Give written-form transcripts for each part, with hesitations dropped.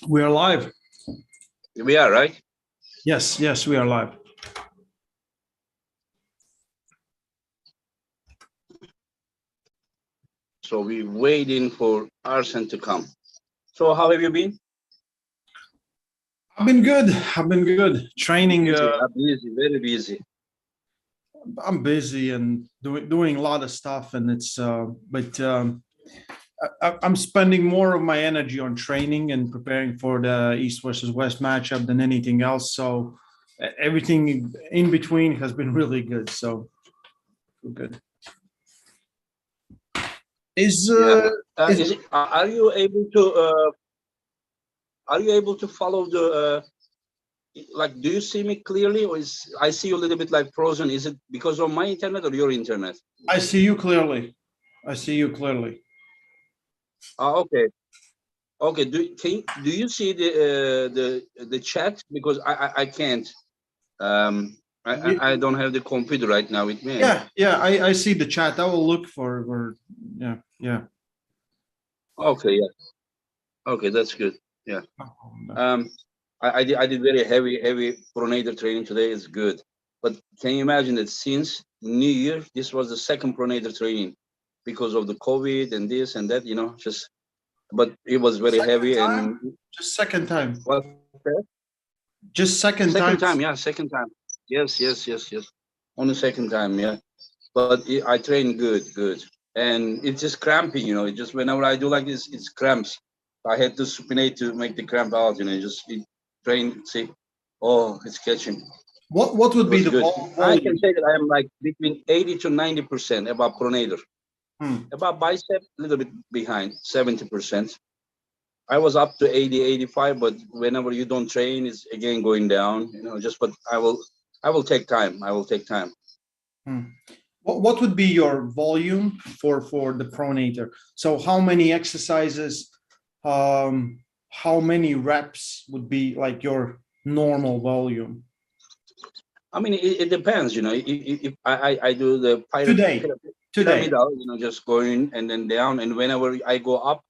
We are live. We are, right? Yes, yes, we are live. So we're waiting for Arsen to come. So how have you been? I've been good. I've been good. Training. Busy, very busy. I'm busy and doing a lot of stuff, and it's I'm spending more of my energy on training and preparing for the East versus West matchup than anything else. So everything in between has been really good. So good. Is Are you able to follow the like? Do you see me clearly, or is I see you a little bit like frozen? Is it because of my internet or your internet? I see you clearly. I see you clearly. Okay. Okay. Do you see the chat? Because I can't. I don't have the computer right now with me. Yeah. I see the chat. I will look for yeah. Okay. Yeah. Okay, that's good. Yeah. I did very heavy pronator training today. It's good, but can you imagine that since New Year, this was the second pronator training because of the COVID and this and that, but it was very heavy and just second time. What's that? Just second time. Yeah, second time. Yes. On the second time, yeah. But I train good, and it's just cramping. It just whenever I do like this, it's cramps. I had to supinate to make the cramp out. Train. See, oh, it's catching. What would be the volume? I can say that I am like between 80 to 90% above pronator. About bicep, a little bit behind, 70%. I was up to 80, 85, but whenever you don't train, it's again going down. But I will take time. I will take time. What would be your volume for the pronator? So how many exercises, how many reps would be like your normal volume? I mean, it depends. If I do the pyramidal, just going and then down, and whenever I go up,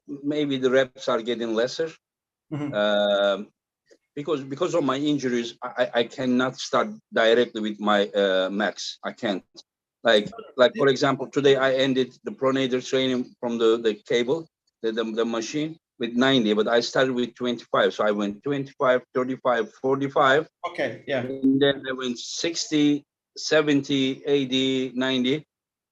maybe the reps are getting lesser. Because of my injuries, I cannot start directly with my max. I can't. Like for example, today I ended the pronator training from the cable, the machine with 90, but I started with 25. So I went 25, 35, 45. Okay, yeah. And then I went 60, 70, 80, 90.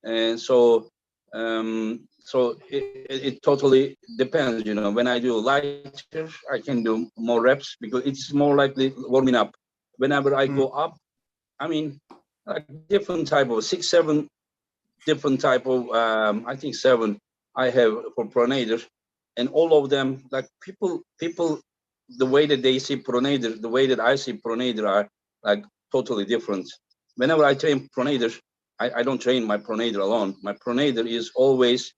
And so it totally depends. When I do lighter, I can do more reps because it's more likely warming up. Whenever I go up, I mean, like different type of 6, 7 different type of, I think 7 I have for pronator, and all of them, like people, the way that they see pronator, the way that I see pronator are like totally different. Whenever I train pronator, I don't train my pronator alone. My pronator is always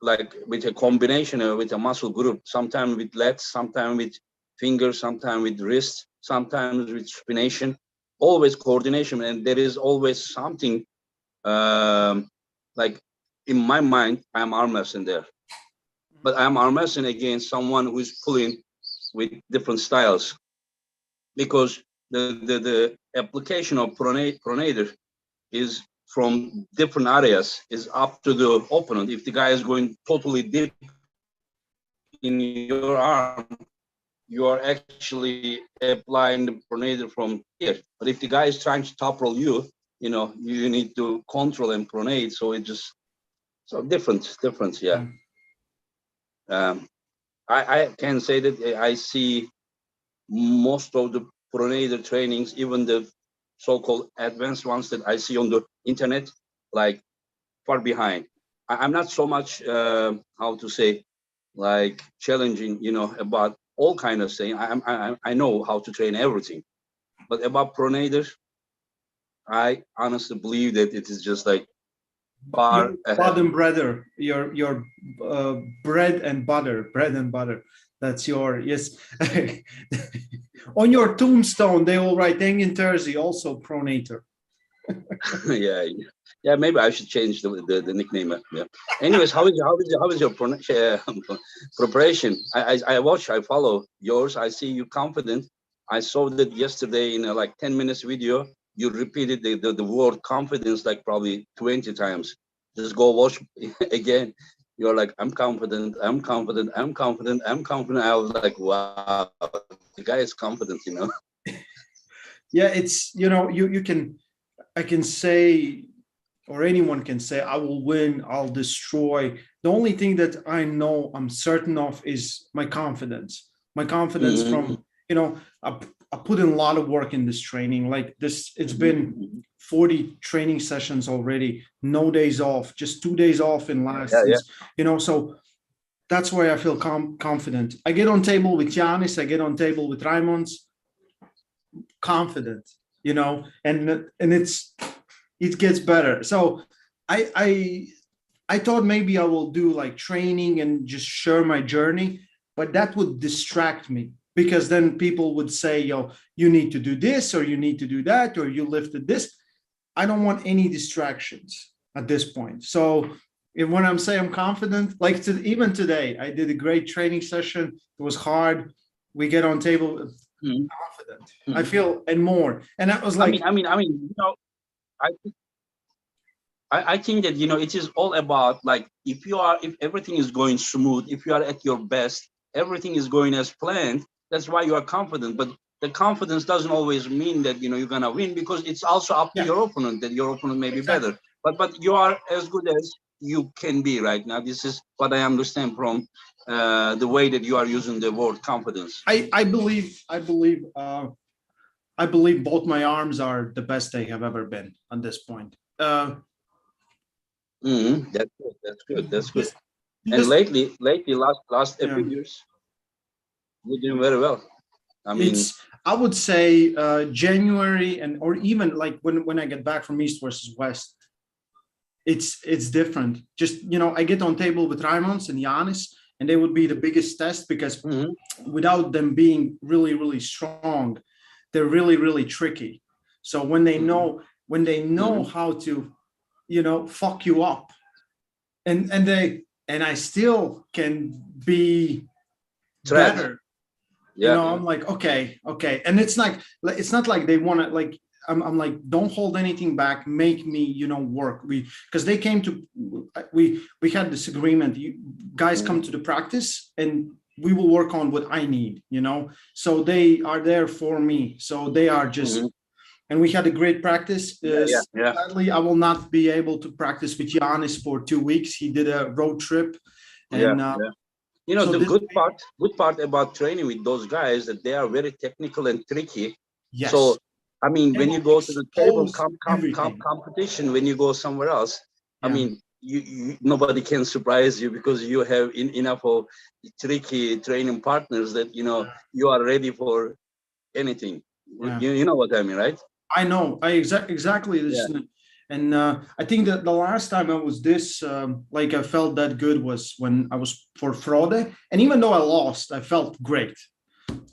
like with a combination with a muscle group, sometimes with legs, sometimes with fingers, sometimes with wrist, sometimes with supination, always coordination. And there is always something like in my mind, I'm arm wrestling there, but I'm arm wrestling against someone who's pulling with different styles, because the application of pronator is from different areas, is up to the opponent. If the guy is going totally deep in your arm, you are actually applying the pronator from here. But if the guy is trying to top roll you, you need to control and pronate. So it just different, yeah. I can say that I see most of the pronator trainings, even the so-called advanced ones that I see on the internet, like far behind. I'm not so much how to say, like challenging, about all kind of things. I know how to train everything, but about pronator, I honestly believe that it is just like your bottom brother, your bread and butter. That's your, yes. On your tombstone, they will write Engin Terzi, also pronator. Yeah. Yeah, maybe I should change the nickname. Yeah. Anyways, how is your preparation? I watch, I follow yours. I see you confident. I saw that yesterday in a like 10 minutes video. You repeated the word confidence like probably 20 times. Just go watch again. You're like, I'm confident, I'm confident, I'm confident, I'm confident. I was like, wow, the guy is confident, you know. Yeah, it's, you can, I can say, or anyone can say, I will win, I'll destroy. The only thing that I know I'm certain of is my confidence. My confidence Mhm. from, I put in a lot of work in this training. Like this, it's been Mhm. 40 training sessions already, no days off, just 2 days off in Yeah, last, yeah. so that's why I feel confident. I get on table with Giannis, I get on table with Raimons, confident, and it gets better. So I thought maybe I will do like training and just share my journey, but that would distract me because then people would say, you need to do this or you need to do that or you lifted this. I don't want any distractions at this point. So when I'm saying I'm confident, like even today, I did a great training session. It was hard. We get on table, Mhm. confident. I Mhm. feel and more. And I was like, I I think that it is all about like if everything is going smooth, if you are at your best, everything is going as planned. That's why you are confident. But the confidence doesn't always mean that you're gonna win because it's also up to yeah, your opponent that your opponent may be exactly. better. But you are as good as you can be right now. This is what I understand from the way that you are using the word confidence. I believe both my arms are the best they have ever been on this point. That's good. That's good. That's good. Just, And just lately, last a yeah. few years, you're doing very well. I mean, It's I would say January and or even like when I get back from East versus West, it's different. Just I get on table with Raimons and Giannis, and they would be the biggest test because mhm, without them being really really strong, they're really really tricky. So mhm, when they know mhm. how to fuck you up, and I still can be Threat. better. Yeah, I'm like, okay, and it's not like they want to like. I'm like, don't hold anything back. Make me, work. Because they came to, we had this agreement. You guys come mhm, to the practice, and we will work on what I need. So they are there for me. So they are mhm. just, and we had a great practice. Yeah, yeah, yeah. Sadly, I will not be able to practice with Giannis for 2 weeks. He did a road trip, Yeah, and yeah. so The this good part about training with those guys that they are very technical and tricky. So, yes, I mean, they when you will go to the table expose everything. competition, when you go somewhere else, I Yeah. mean, nobody can surprise you because you have enough of tricky training partners that you are ready for anything. Yeah, You know what I mean, right? I know. Exactly Yeah. this, and I think that the last time I was this, like I felt that good was when I was for Frode, and even though I lost, I felt great.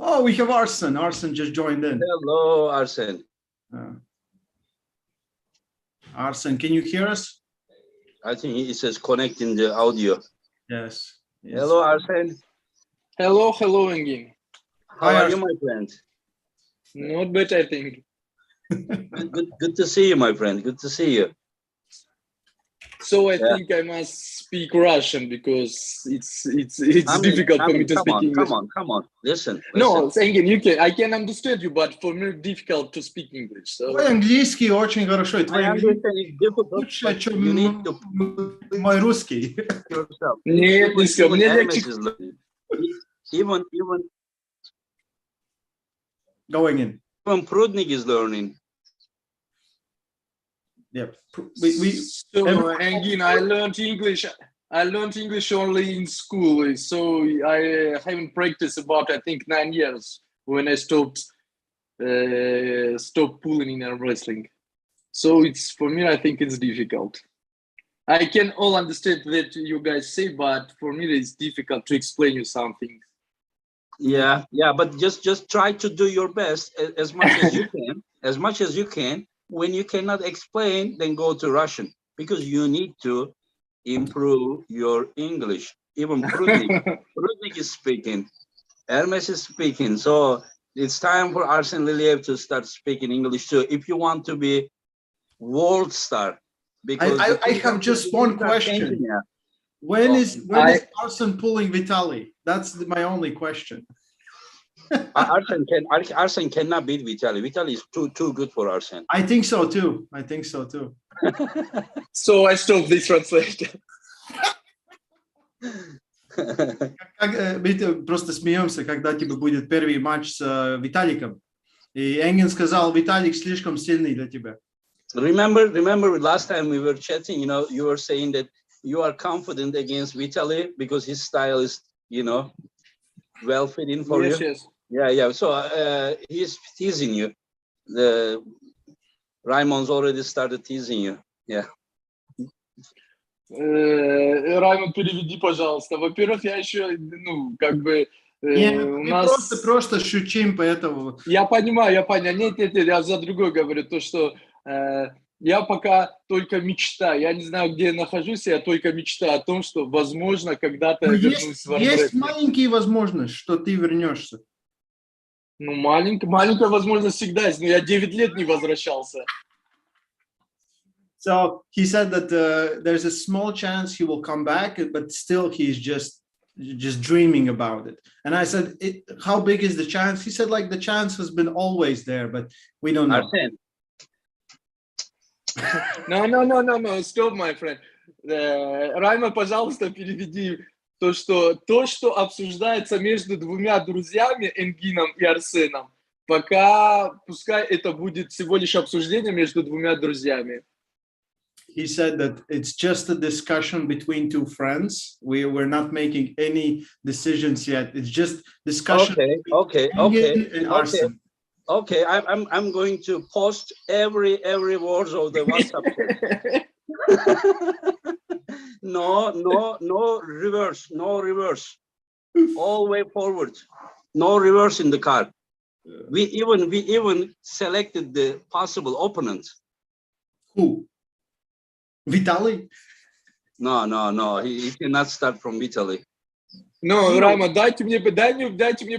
Oh, we have Arsen. Arsen just joined in. Hello, Arsen. Uh, Arsen, can you hear us? I think he says connecting the audio. Yes. Yes. Hello, Arsen. Hello, hello, Engin. How Hi, are you, Arsen. my friend? Not bad, I think. Good to see you, my friend. Good to see you. So I Yeah. think I must speak Russian because it's difficult for me to speak English. Come on. Listen. No, Engin, I can understand you, but for me difficult to speak English. Твой So английский очень хорошо. И I твой английский understand it's difficult, лучше, but you need чем to мой русский. push yourself. нет, не все. Even Мне Hermes легче. is learning. Even Going in. Prudnik is learning. Yeah. So Engin, I learned English. I learned English only in school, so I haven't practiced about I think 9 years when I stopped pulling in arm wrestling. So it's for me, I think it's difficult. I can all understand that you guys say, but for me, it's difficult to explain you something. Yeah, but just try to do your best as much as you can, when you cannot explain, then go to Russian, because you need to improve your English. Even Prudnik is speaking, Hermes is speaking. So it's time for Arsen Liliev to start speaking English too, if you want to be world star. Because I have just one question. When is Arsen pulling Vitaly? That's my only question. Arsen cannot beat Vitaly. Vitaly is too good for Arsen. I think so too. So I stopped this translation. Мы просто смеемся, когда типа будет первый матч с Виталиком. И Engin сказал, Виталик слишком сильный для тебя. Remember last time we were chatting, you were saying that you are confident against Vitaly because his style is, well fitting for you. Yes. Yeah. So he's teasing you. Raymond's already started teasing you. Yeah. Раймонд, переведи, пожалуйста. Во-первых, я еще, у нас... Просто шутим, поэтому... Я понимаю. Нет, я за другое говорю. То, что я пока только мечтаю. Я не знаю, где я нахожусь, я только мечтаю о том, что, возможно, когда-то я вернусь в армрестлинг. Есть маленькие возможности, что ты вернешься. Ну, маленькая возможность всегда есть, но я 9 лет не возвращался. So he said that there's a small chance he will come back, but still he's just dreaming about it. And I said, how big is the chance? He said, like, the chance has been always there, but we don't know. No, stop, my friend. Райма, пожалуйста, переведи то, что обсуждается между двумя друзьями, Энгином и Арсеном. Пока пускай это будет всего лишь обсуждение между двумя друзьями. He said that it's just a discussion between two friends. We're not making any decisions yet. It's just discussion. Okay. And Arsen. Okay, I'm going to post every word of the WhatsApp. No reverse. All way forward. No reverse in the car. We even selected the possible opponent. Who? Vitaly? No. He cannot start from Vitaly. No, Райма, дайте мне,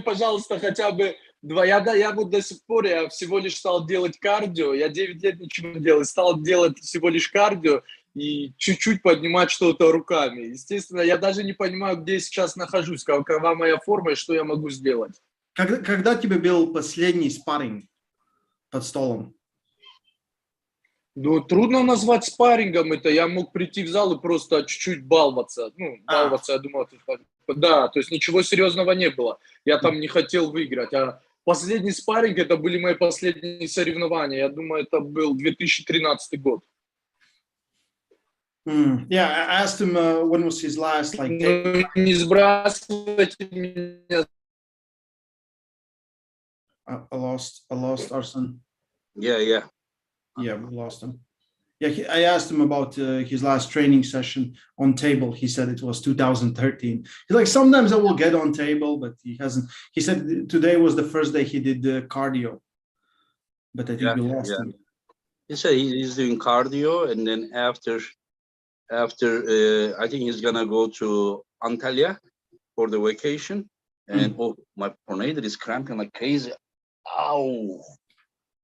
пожалуйста, хотя бы два. Я вот до сих пор, я всего лишь стал делать кардио. Я 9 лет ничего не делал. Стал делать всего лишь кардио и чуть-чуть поднимать что-то руками. Естественно, я даже не понимаю, где я сейчас нахожусь, какова моя форма и что я могу сделать. Когда тебе был последний спарринг под столом? Ну, трудно назвать спаррингом это. Я мог прийти в зал и просто чуть-чуть баловаться. Я думал, да, то есть ничего серьезного не было. Я там не хотел выиграть. А последний спарринг, это были мои последние соревнования. Я думаю, это был 2013 год. Yeah, I asked him when was his last, like... Не сбрасывайте меня. I lost Arsen. Yeah. Yeah, we lost him. Yeah, I asked him about his last training session on table. He said it was 2013. He's like, sometimes I will get on table, but he hasn't. He said today was the first day he did the cardio, but I think we lost him. He said he's doing cardio, and then after I think he's gonna go to Antalya for the vacation. And oh, my pronator is cramping like crazy. Ow.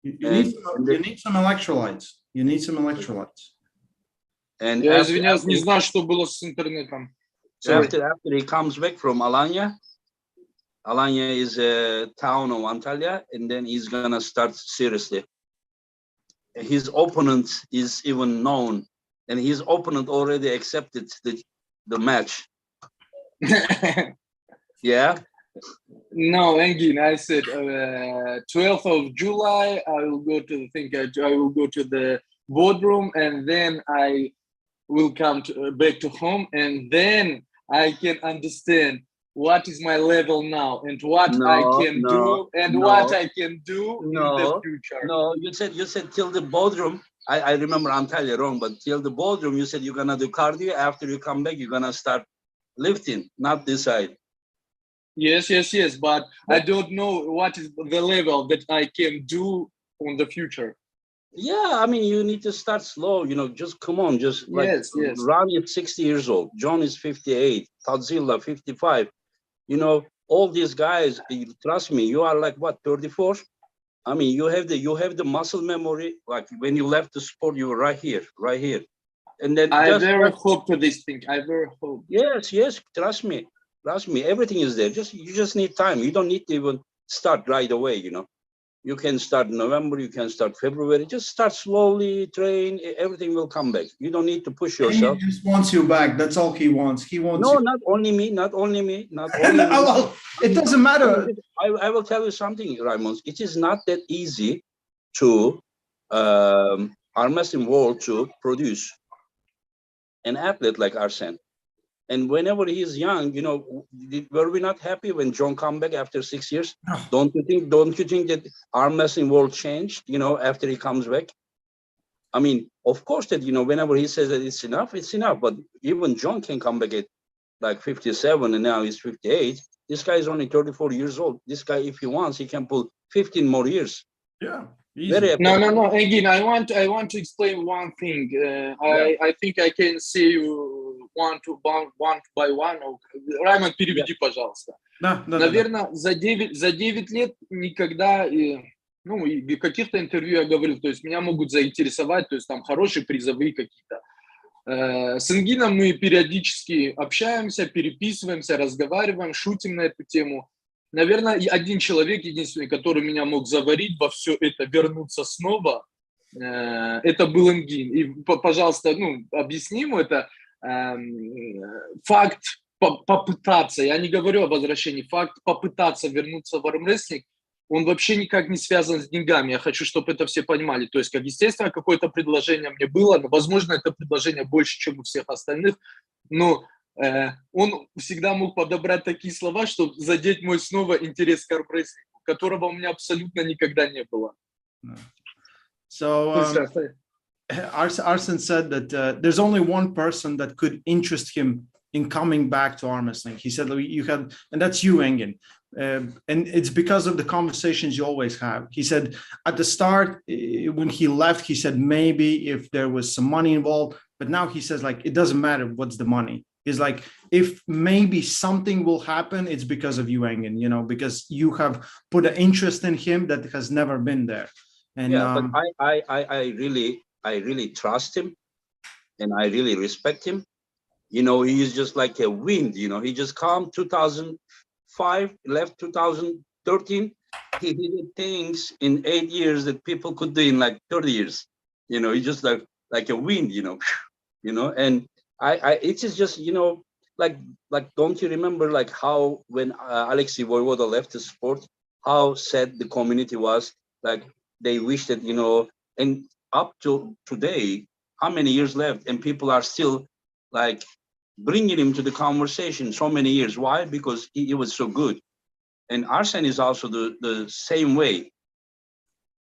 You need some electrolytes. You need some electrolytes. And Я извиняюсь, не знаю, что было с интернетом. So after he comes back from Alanya is a town of Antalya, and then he's gonna start seriously. His opponent is even known, and his opponent already accepted the match. Yeah. No, Engin, I said 12th of July. I will go to the boardroom, and then I will come back to home, and then I can understand what is my level now and what I can do and what I can do in the future. No, you said till the boardroom. I remember Antalya wrong, but till the boardroom, you said you're gonna do cardio. After you come back, you're gonna start lifting, not this side. Yes, but I don't know what is the level that I can do in the future. Yeah, I mean, you need to start slow, just come on, just like Yes, yes. Rami is 60 years old, John is 58, Tadzilla 55, all these guys, trust me, you are like what, 34? I mean, you have the muscle memory, like when you left the sport, you were right here, right here. And then I just very hope to this thing. I very hope. yes, trust me, everything is there. You just need time. You don't need to even start right away. You can start in November, you can start February. Just start slowly, train. Everything will come back. You don't need to push He yourself. just wants you back. That's all he wants. He wants No, you. not only me, not only me, not only me. Well, it doesn't matter. I will tell you something, Raymond. It is not that easy to arm wrestling world to produce an athlete like Arsen. And whenever he's young, were we not happy when John come back after 6 years? Don't you think that arm wrestling world changed, after he comes back? I mean, of course that, whenever he says that it's enough, it's enough. But even John can come back at like 57 and now he's 58. This guy is only 34 years old. This guy, if he wants, he can pull 15 more years. Yeah. Very happy. No. Again, I want to explain one thing. I think I can see you one by one. Раймонд, переведи, пожалуйста. Да. Наверное, за 9 лет никогда, и в каких-то интервью я говорил, то есть меня могут заинтересовать, то есть там хорошие призовые какие-то. С Энгином мы периодически общаемся, переписываемся, разговариваем, шутим на эту тему. Наверное, один человек, единственный, который меня мог заварить во все это, вернуться снова, это был Энгин. И, пожалуйста, объясни ему это. Факт попытаться, я не говорю о возвращении, факт попытаться вернуться в армрестлинг, он вообще никак не связан с деньгами. Я хочу, чтобы это все понимали. То есть, естественно, какое-то предложение мне было, но, возможно, это предложение больше, чем у всех остальных, но он всегда мог подобрать такие слова, чтобы задеть мой снова интерес к армрестлингу, которого у меня абсолютно никогда не было. So Arsen said that there's only one person that could interest him in coming back to arm wrestling. He said you had, and that's you, Engin. And it's because of the conversations you always have. He said at the start, when he left, he said maybe if there was some money involved, but now he says like, it doesn't matter what's the money. He's like, if maybe something will happen, it's because of you, Engin, because you have put an interest in him that has never been there. And but I really trust him and I really respect him. He is just like a wind, he just come 2005, left 2013. He did things in 8 years that people could do in like 30 years. He just like a wind, and it is just, like, don't you remember like how when Alexei Voivoda left the sport, how sad the community was, like they wish that, and up to today, how many years left and people are still like bringing him to the conversation so many years. Why? Because he was so good. And Arsen is also the same way.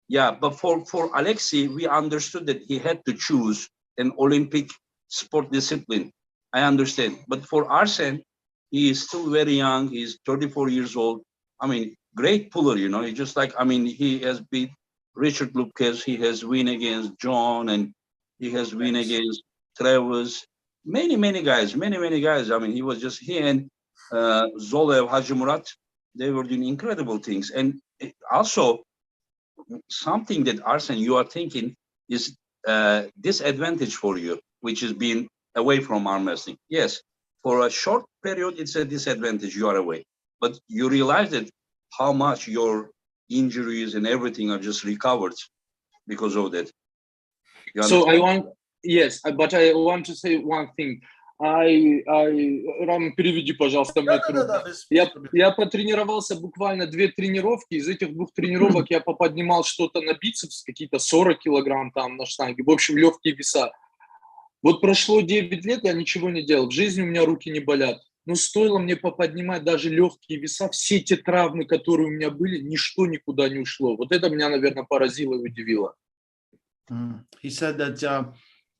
Yeah, but for Alexei, we understood that he had to choose an Olympic sport discipline. I understand. But for Arsen, he is still very young. He's 34 years old. I mean, great puller, He just like, he has beat Richard Lucas. He has win against John, and he has win against Travis. Many guys. He was just he and Zolev, Hajimurat. They were doing incredible things. And also, something that Arsen, you are thinking is disadvantage for you, which is being away from arm wrestling. Yes, for a short period, it's a disadvantage. You are away, but you realize that how much your injuries and everything are just recovered because of that. So but I want to say one thing. Рам, переведи, пожалуйста, мне трудно. Я потренировался буквально 2 тренировки. Из этих 2 тренировок я поподнимал что-то на бицепс, какие-то 40 килограмм там на штанге. В общем, легкие веса. Вот прошло 9 лет, я ничего не делал. В жизни у меня руки не болят. Но стоило мне поподнимать даже легкие веса, все те травмы, которые у меня были, ничто никуда не ушло. Вот это меня, наверное, поразило и удивило. He said that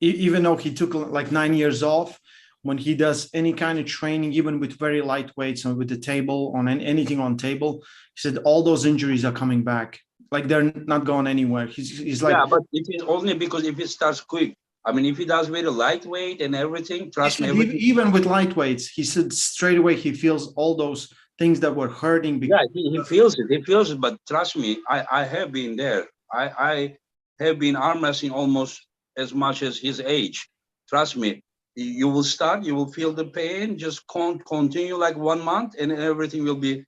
even though he took like 9 years off, when he does any kind of training, even with very light weights and with the table, on anything on table, he said all those injuries are coming back. like they're not going anywhere. He's like, Yeah, but it is only because if it starts quick. I mean, if he does very lightweight and everything, trust me, everything. even with lightweights, he said straight away he feels all those things that were hurting. Yeah, he feels it. He feels it. But trust me, I have been there. I have been arm wrestling almost as much as his age. Trust me, you will start, you will feel the pain. Just continue like 1 month, and everything will be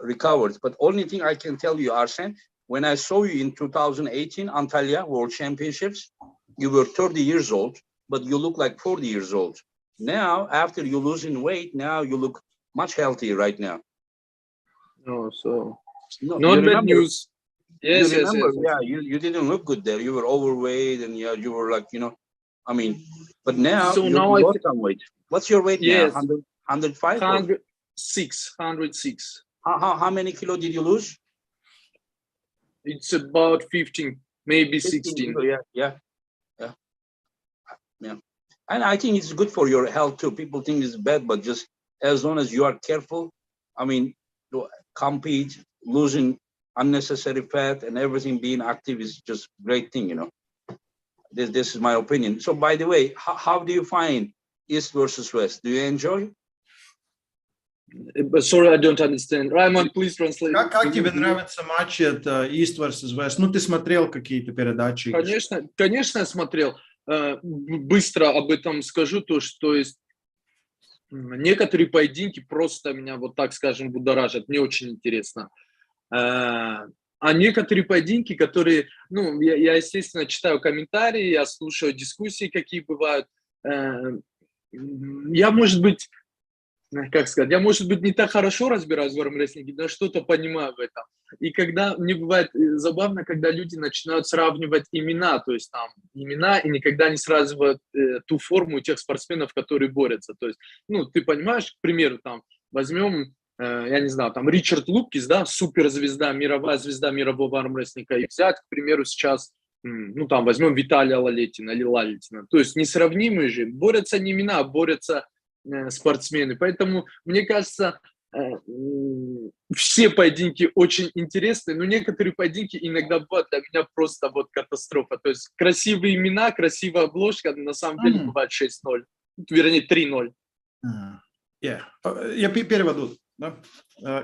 recovered. But only thing I can tell you, Arsen, when I saw you in 2018 Antalya World Championships, you were 30 years old, but you look like 40 years old. Now, after you losing weight, now you look much healthier right now. Oh, so No, not you bad remember, news. Yes, you yes, remember, yes. yeah, you didn't look good there. You were overweight and yeah, you were like, I mean, but now So you now I lost some weight. What's your weight now? yes, 100, 105? Or 106. how many kilo did you lose? It's about 15, maybe 15 16. kilo, yeah. And I think it's good for your health too. People think it's bad, but just as long as you are careful, I mean, to compete, losing unnecessary fat and everything, being active is just great thing, This is my opinion. So by the way, how do you find East versus West? Do you enjoy? But sorry, I don't understand. Raymond, please translate. Как тебе нравятся матчи от East versus West? Ну, ты смотрел какие-то передачи? Конечно, я смотрел. Быстро об этом скажу, то есть некоторые поединки просто меня, вот так скажем, будоражат. Мне очень интересно. А некоторые поединки, которые, я, естественно, читаю комментарии, я слушаю дискуссии, какие бывают. Я, может быть, не так хорошо разбираюсь в армрестлинге, но что-то понимаю в этом. И когда мне бывает забавно, когда люди начинают сравнивать имена, то есть там имена, и никогда не сравнивают ту форму тех спортсменов, которые борются. То есть, ты понимаешь, к примеру, там, возьмем, я не знаю, там, Ричард Луккис, да, суперзвезда, мировая звезда мирового армрестлинга, и взять, к примеру, сейчас, там, возьмем Виталия Лалетина или Лалетина. То есть несравнимые же, борются не имена, а борются спортсмены. Поэтому, мне кажется, все поединки очень интересные, но некоторые поединки иногда бывают для меня просто вот катастрофа. То есть красивые имена, красивая обложка, на самом деле бывает 6-0, вернее 3-0. Yeah. Я переведу.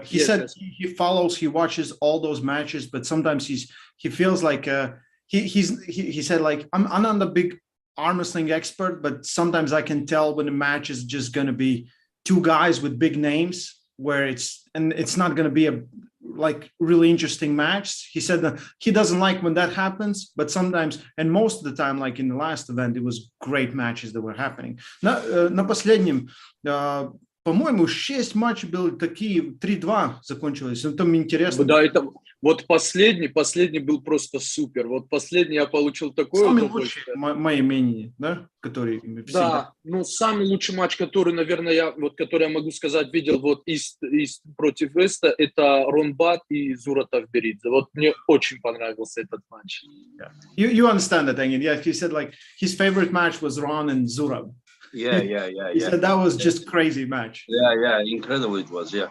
He said he follows, he watches all those matches, but sometimes he feels like he said like I'm not a big arm wrestling expert, but sometimes I can tell when the match is just going to be two guys with big names, where it's not going to be a like really interesting match. He said that he doesn't like when that happens, but sometimes, and most of the time, like in the last event, it was great matches that were happening. На последнем, по-моему, 6 матчей были такие, 3-2 закончились. Это интересно. Да, это вот последний был просто супер. Вот последний я получил такое самый удовольствие. лучший, мое мнение, да, который всегда. Да, самый лучший матч, который, наверное, который я могу сказать, видел вот East против Веста, это Ронбат и Зура Тавберидзе. Вот мне очень понравился этот матч. Yeah. You understand that, Engin? Yeah, he said like his favorite match was Ron and Zurab. Yeah. He said that was just crazy match. Yeah, incredible it was. Yeah.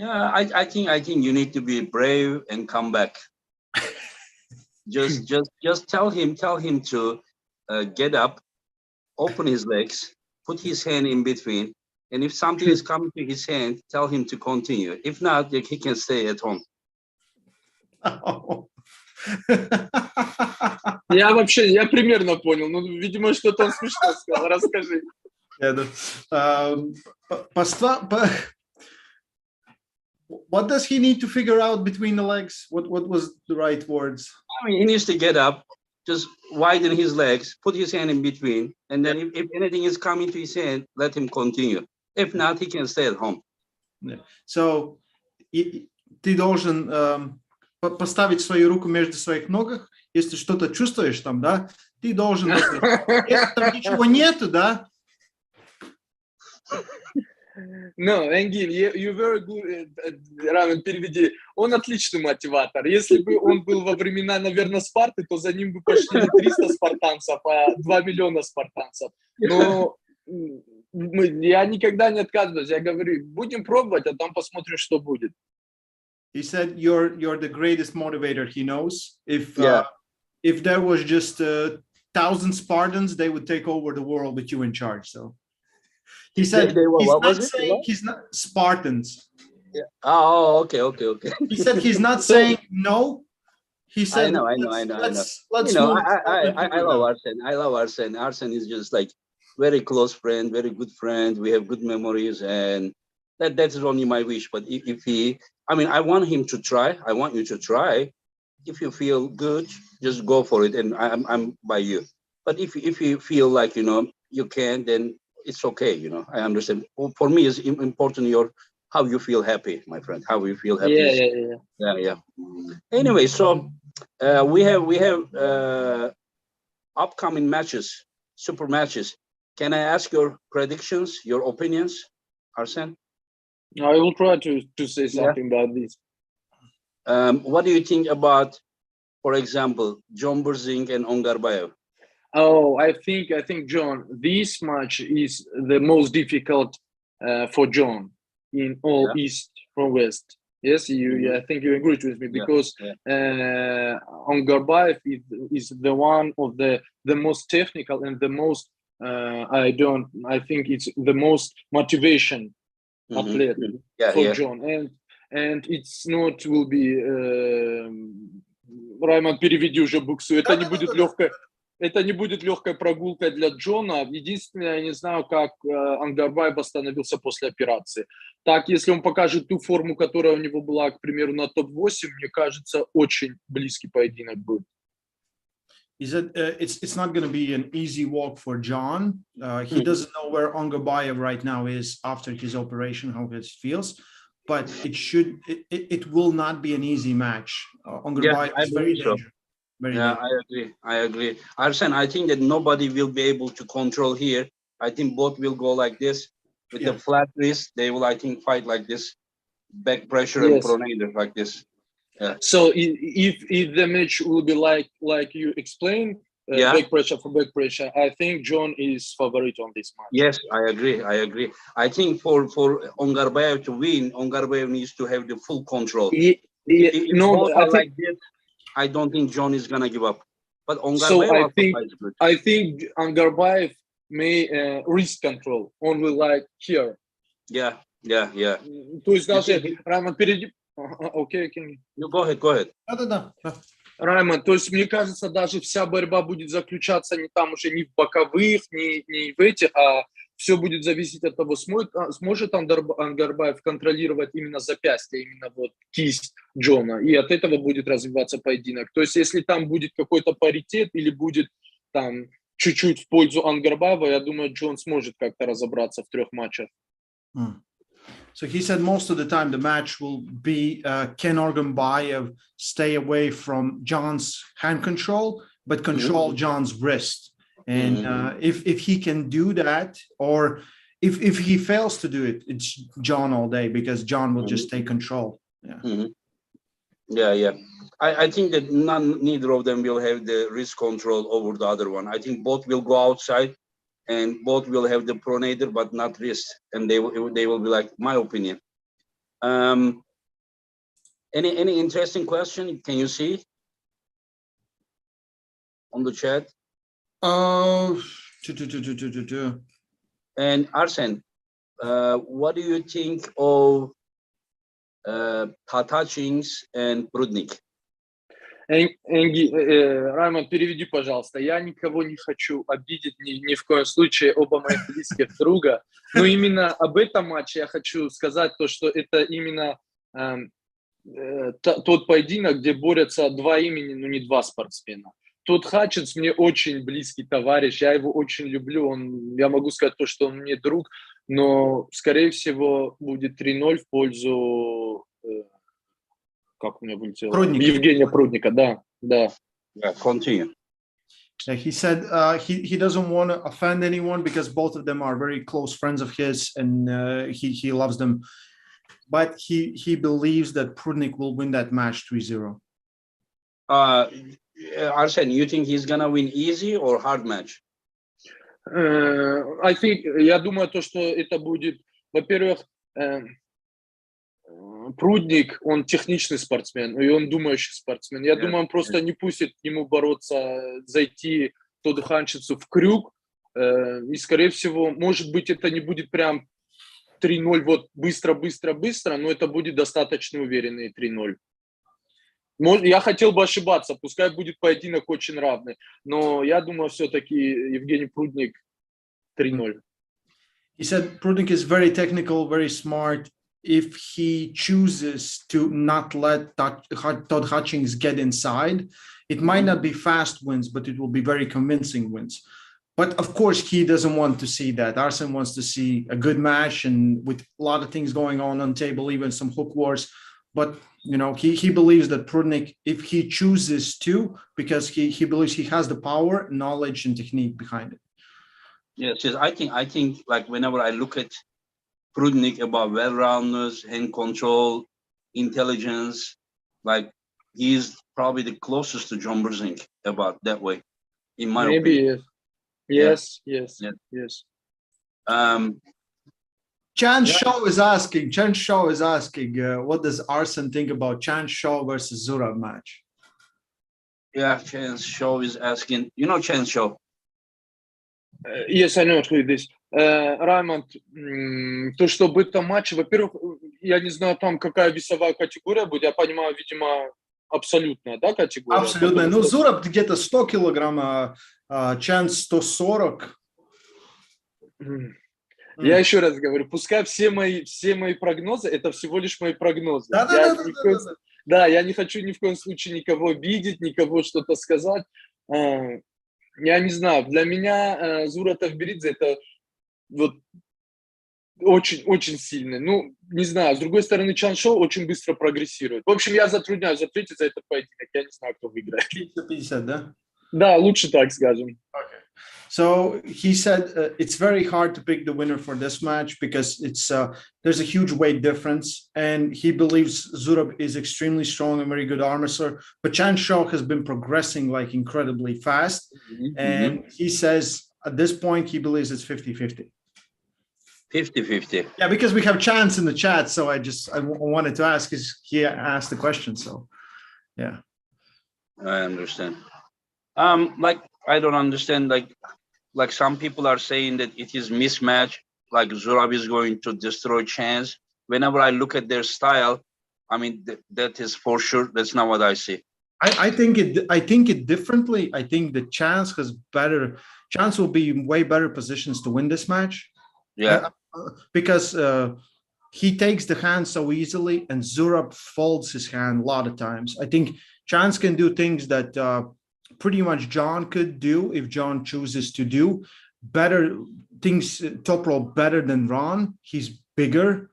I think you need to be brave and come back. just tell him to get up, open his legs, put his hand in between, and if something is coming to his hand, tell him to continue. If not, he can stay at home. Я примерно понял. Видимо, что-то он смешно сказал. Расскажи. What does he need to figure out between the legs? What was the right words? I mean, he needs to get up, just widen his legs, put his hand in between, and then if anything is coming to his hand, let him continue. If not, he can stay at home. Yeah. So, ты должен поставить свою руку между своих ног, если что-то чувствуешь там, да, ты должен, если там ничего нету, да. No, Engin, you very good. Равен, переведи. Он отличный мотиватор. Если бы он был во времена, наверное, Спарты, то за ним бы пошли не 300 спартанцев, а 2 миллиона спартанцев. Но Я никогда не отказываюсь. Я говорю, будем пробовать, а там посмотрим, что будет. He said you're the greatest motivator he knows. Yeah. If there was just 1,000 Spartans, they would take over the world with you in charge. So he said What was it? he's not Spartans. Yeah. Oh, okay. He said he's not So- saying no. He said, I know. Let's You know, move. I love Arsen. I love Arsen. Arsen is just like very close friend, very good friend. We have good memories, and that's only my wish. But if he, I mean, I want him to try. I want you to try. If you feel good, just go for it, and I'm by you. But if you feel like you can, then it's okay. I understand. For me, it's important how you feel happy, my friend. How you feel happy. Yeah. Anyway, so we have upcoming matches, super matches. Can I ask your predictions, your opinions, Arsen? I will try to say something about this. What do you think about, for example, John Burzing and Ongarbayev? Oh, I think John, this match is the most difficult for John in all East from West. Yes, I think you agree with me because Ongarbayev is the one of the most technical and the most I think it's the most motivation athlete for John, and it's not will be Раймон, переведи уже буксу. Это не будет легкая прогулка для Джона. Единственное, я не знаю, как Онгарбаев восстановился после операции. Так, если он покажет ту форму, которая у него была, к примеру, на топ-8, мне кажется, очень близкий поединок будет. He said it's not going to be an easy walk for John. He doesn't know where Ongarbayev right now is after his operation, how he feels, but it will not be an easy match. Ongarbayev is very dangerous. I agree. Arsen, I think that nobody will be able to control here. I think both will go like this with the flat wrist. They will, I think, fight like this, back pressure and pronator like this. Yeah. So if the match will be like you explained, back pressure for back pressure, I think John is favorite on this match. Yes, I agree. I think for Ongarbayev to win, Ongarbayev needs to have the full control. Like this, I don't think John is gonna give up. But Ongarbayev I think Ongarbayev may wrist control only like here. Yeah. То есть даже Раймон впереди. Okay, you go ahead. Да. Раймон, то есть мне кажется, даже вся борьба будет заключаться не там уже ни в боковых, ни в этих, а все будет зависеть от того, сможет Онгарбаев контролировать именно запястье, именно вот кисть Джона, и от этого будет развиваться поединок. То есть если там будет какой-то паритет или будет там чуть-чуть в пользу Онгарбаева, я думаю, Джон сможет как-то разобраться в 3 матчах. So he said most of the time the match will be can Ongarbayev stay away from John's hand control, but control John's wrist. And if he can do that, or if he fails to do it, it's John all day because John will just take control. Yeah. I think that neither of them will have the wrist control over the other one. I think both will go outside. And both will have the pronator, but not wrist, and they will be like my opinion. Any interesting question? Can you see on the chat? And Arsen, what do you think of Tatachins and Prudnik? Раймон, переведи, пожалуйста. Я никого не хочу обидеть, ни в коем случае, оба моих близких друга. Но именно об этом матче я хочу сказать, то, что это именно тот поединок, где борются 2 имени, но не 2 спортсмена. Тот Хатчинс мне очень близкий товарищ, я его очень люблю. Я могу сказать то, что он мне друг, но, скорее всего, будет 3-0 в пользу... Как у меня вылетело? Евгения Прудника, да. Yeah, continue. He said he doesn't want to offend anyone because both of them are very close friends of his, and he loves them. But he believes that Prudnik will win that match 3-0. Arsen, you think he's gonna win easy or hard match? I think, я думаю, то, что это будет, во-первых, Прудник, он техничный спортсмен, и он думающий спортсмен. Я думаю, он просто не пустит ему бороться, зайти Тодуханчицу в крюк. И, скорее всего, может быть, это не будет прям 3-0 вот быстро, но это будет достаточно уверенные 3-0. Я хотел бы ошибаться, пускай будет поединок очень равный, но я думаю, все-таки Евгений Прудник 3-0. He said Prudnik is very technical, very smart. If he chooses to not let Todd Hutchings get inside, it might not be fast wins, but it will be very convincing wins. But of course, he doesn't want to see that. Arsen wants to see a good match and with a lot of things going on table, even some hook wars. But you know, he believes that Prudnik, if he chooses to, because he believes he has the power, knowledge, and technique behind it. Yes, I think like whenever I look at Prudnik about well-rounders, hand control, intelligence, like he's probably the closest to John Brzezinski about that way, in my opinion. Yes. Chan Shaw is asking, what does Arsen think about Chan Shaw versus Zurab match? Yeah, Chan Shaw is asking, you know Chan Shaw? Yes, I know who it is. Раймонд, то, что об этом матче, во-первых, я не знаю там, какая весовая категория будет, я понимаю, видимо, абсолютная, да, категория? Абсолютная. Ну, Зураб где-то 100 килограмм, а Чан 140. Я еще раз говорю, пускай все мои прогнозы, это всего лишь мои прогнозы. Да, я не хочу ни в коем случае никого обидеть, никого что-то сказать. Я не знаю, для меня Зура Тавберидзе это вот очень сильный. Ну, не знаю, с другой стороны, Чан Шоу очень быстро прогрессирует. В общем, я затрудняюсь ответить за этот поединок. Я не знаю, кто выиграет. 50, да? Да, лучше так скажем. Okay. So he said it's very hard to pick the winner for this match because it's there's a huge weight difference, and he believes Zurab is extremely strong and very good arm wrestler. But Chan Shaw has been progressing like incredibly fast, and he says at this point he believes it's 50-50. 50-50. Yeah, because we have Chance in the chat, so I wanted to ask because he asked the question. So, yeah, I understand. Like I don't understand. Like some people are saying that it is mismatch. Like Zurab is going to destroy Chance. Whenever I look at their style, I mean that is for sure. That's not what I see. I think it differently. I think the Chance will be in way better positions to win this match. Yeah. Because he takes the hand so easily, and Zurab folds his hand a lot of times. I think Chance can do things that pretty much John could do if John chooses to do better things. Top rope better than Ron. He's bigger,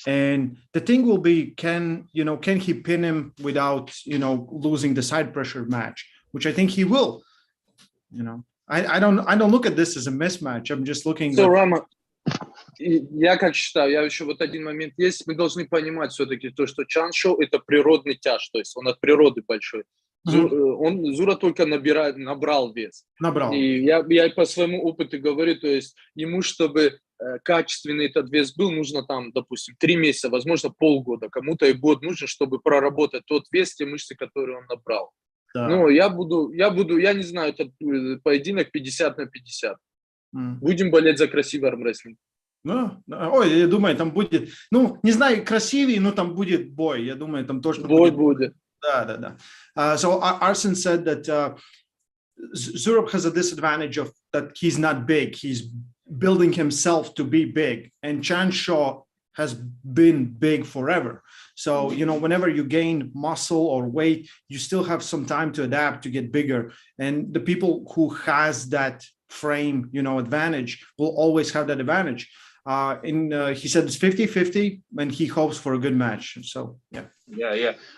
and the thing will be, can he pin him without losing the side pressure match, which I think he will. I don't look at this as a mismatch. I'm just looking. So Rama, я как считаю, я еще вот один момент есть. Мы должны понимать все-таки то, что Чан Шоу это природный тяж, то есть он от природы большой. Зура только набрал вес. И я по своему опыту говорю, то есть ему, чтобы качественный этот вес был, нужно там, допустим, 3 месяца, возможно, полгода. Кому-то и год нужно, чтобы проработать тот вес, те мышцы, которые он набрал. Да. Ну, я не знаю, этот поединок 50-50. Будем болеть за красивый армрестлинг. Ой, я думаю, там будет, не знаю, красивее, но там будет бой. Я думаю, там точно бой будет. Да. So Arsen said that Zurab has a disadvantage of that he's not big. He's building himself to be big, and Chan Shaw has been big forever. So whenever you gain muscle or weight, you still have some time to adapt to get bigger. And the people who has that frame, advantage will always have that advantage. He said it's 50-50, and he hopes for a good match. So yeah.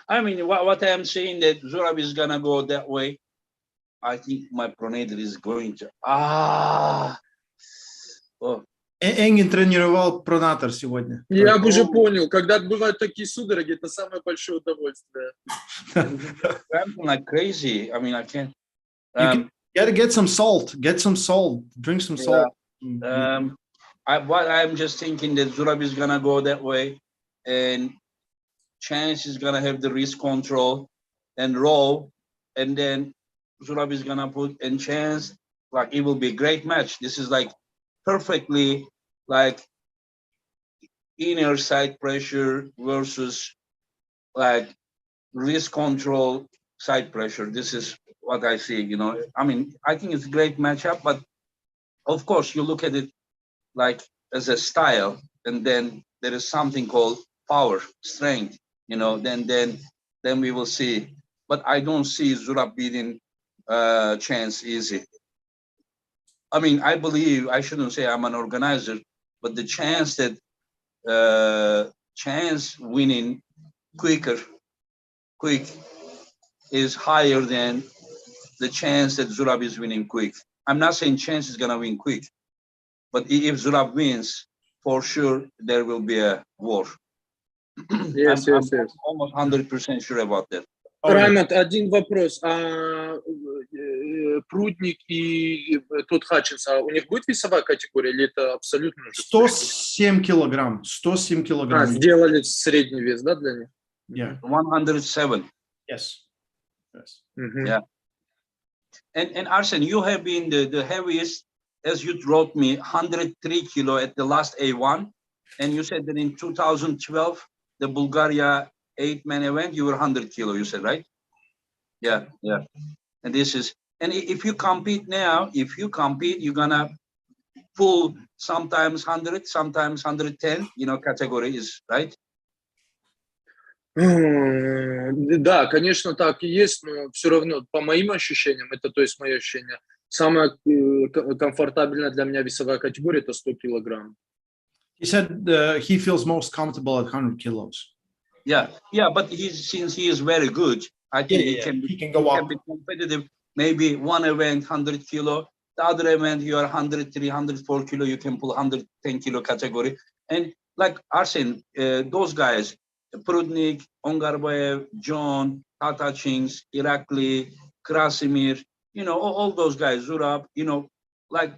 I mean, what I'm saying that Zurab is gonna go that way. I think my pronator is going to Энгин тренировал пронатор сегодня. Я уже понял, когда бывают такие судороги, это самое большое удовольствие. I'm like crazy. I mean, I can't. Gotta get some salt. Get some salt. Drink some salt. What I'm just thinking that Zurab is gonna go that way, and Chance is gonna have the wrist control and roll, and then Zurab is gonna put in Chance. Like it will be a great match. This is like perfectly like inner side pressure versus like wrist control side pressure. This is what I see. You know, I mean, I think it's a great matchup, but of course you look at it like as a style, and then there is something called power, strength. You know, then we will see. But I don't see Zurab beating Chance easy. I mean, I believe I shouldn't say I'm an organizer, but the chance that Chance winning quick is higher than the chance that Zurab is winning quick. I'm not saying Chance is gonna win quick, but if Zurab wins, for sure there will be a war. Yes, I'm yes, yes. almost 100% sure about that. Раймонд, один вопрос. Прудник и тот Хатчинс, у них будет весовая категория или это абсолютно? 107 килограмм. 107 килограмм. Сделали средний вес, да, для них? Yeah. 107. Yes. Yes. Yeah. And Arsen, you have been the heaviest, as you wrote me, 103 kilo at the last A1. And you said that in 2012, the Bulgaria 8-man event, you were 100 kilo, you said, right? Yeah, yeah. And this is, and if you compete now, you're gonna pull sometimes 100, sometimes 110, you know, category is, right? Да, конечно, так и есть, но все равно, по моим ощущениям, это, то есть, мое ощущение, самая комфортабельная для меня весовая категория – это 100 килограмм. He said he feels most comfortable at 100 kilos. Yeah, but since he is very good, I think he can go up. Be competitive. Maybe one event 100 kilo, the other event you are 103, 104 kilo, you can pull 110 kilo category. And like Arsen, those guys, Prudnik, Ongarbayev, John, Tata Chings, Irakli, Krasimir, you know, all those guys, Zurab, you know, like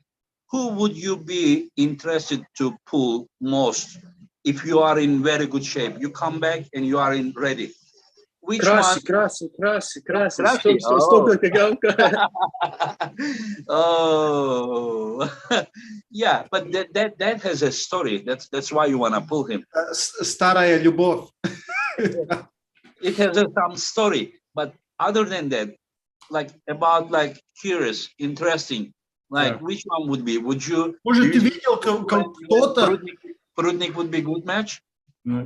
who would you be interested to pull most if you are in very good shape? You come back and you are in ready. Which one? Краси. Oh, yeah, but that has a story. That's why you wanna pull him. Старая любовь. It has some story, but other than that, like about like curious, interesting, like which one would be? Would you? Может, ты видел кто-то? Prudnik would be good match.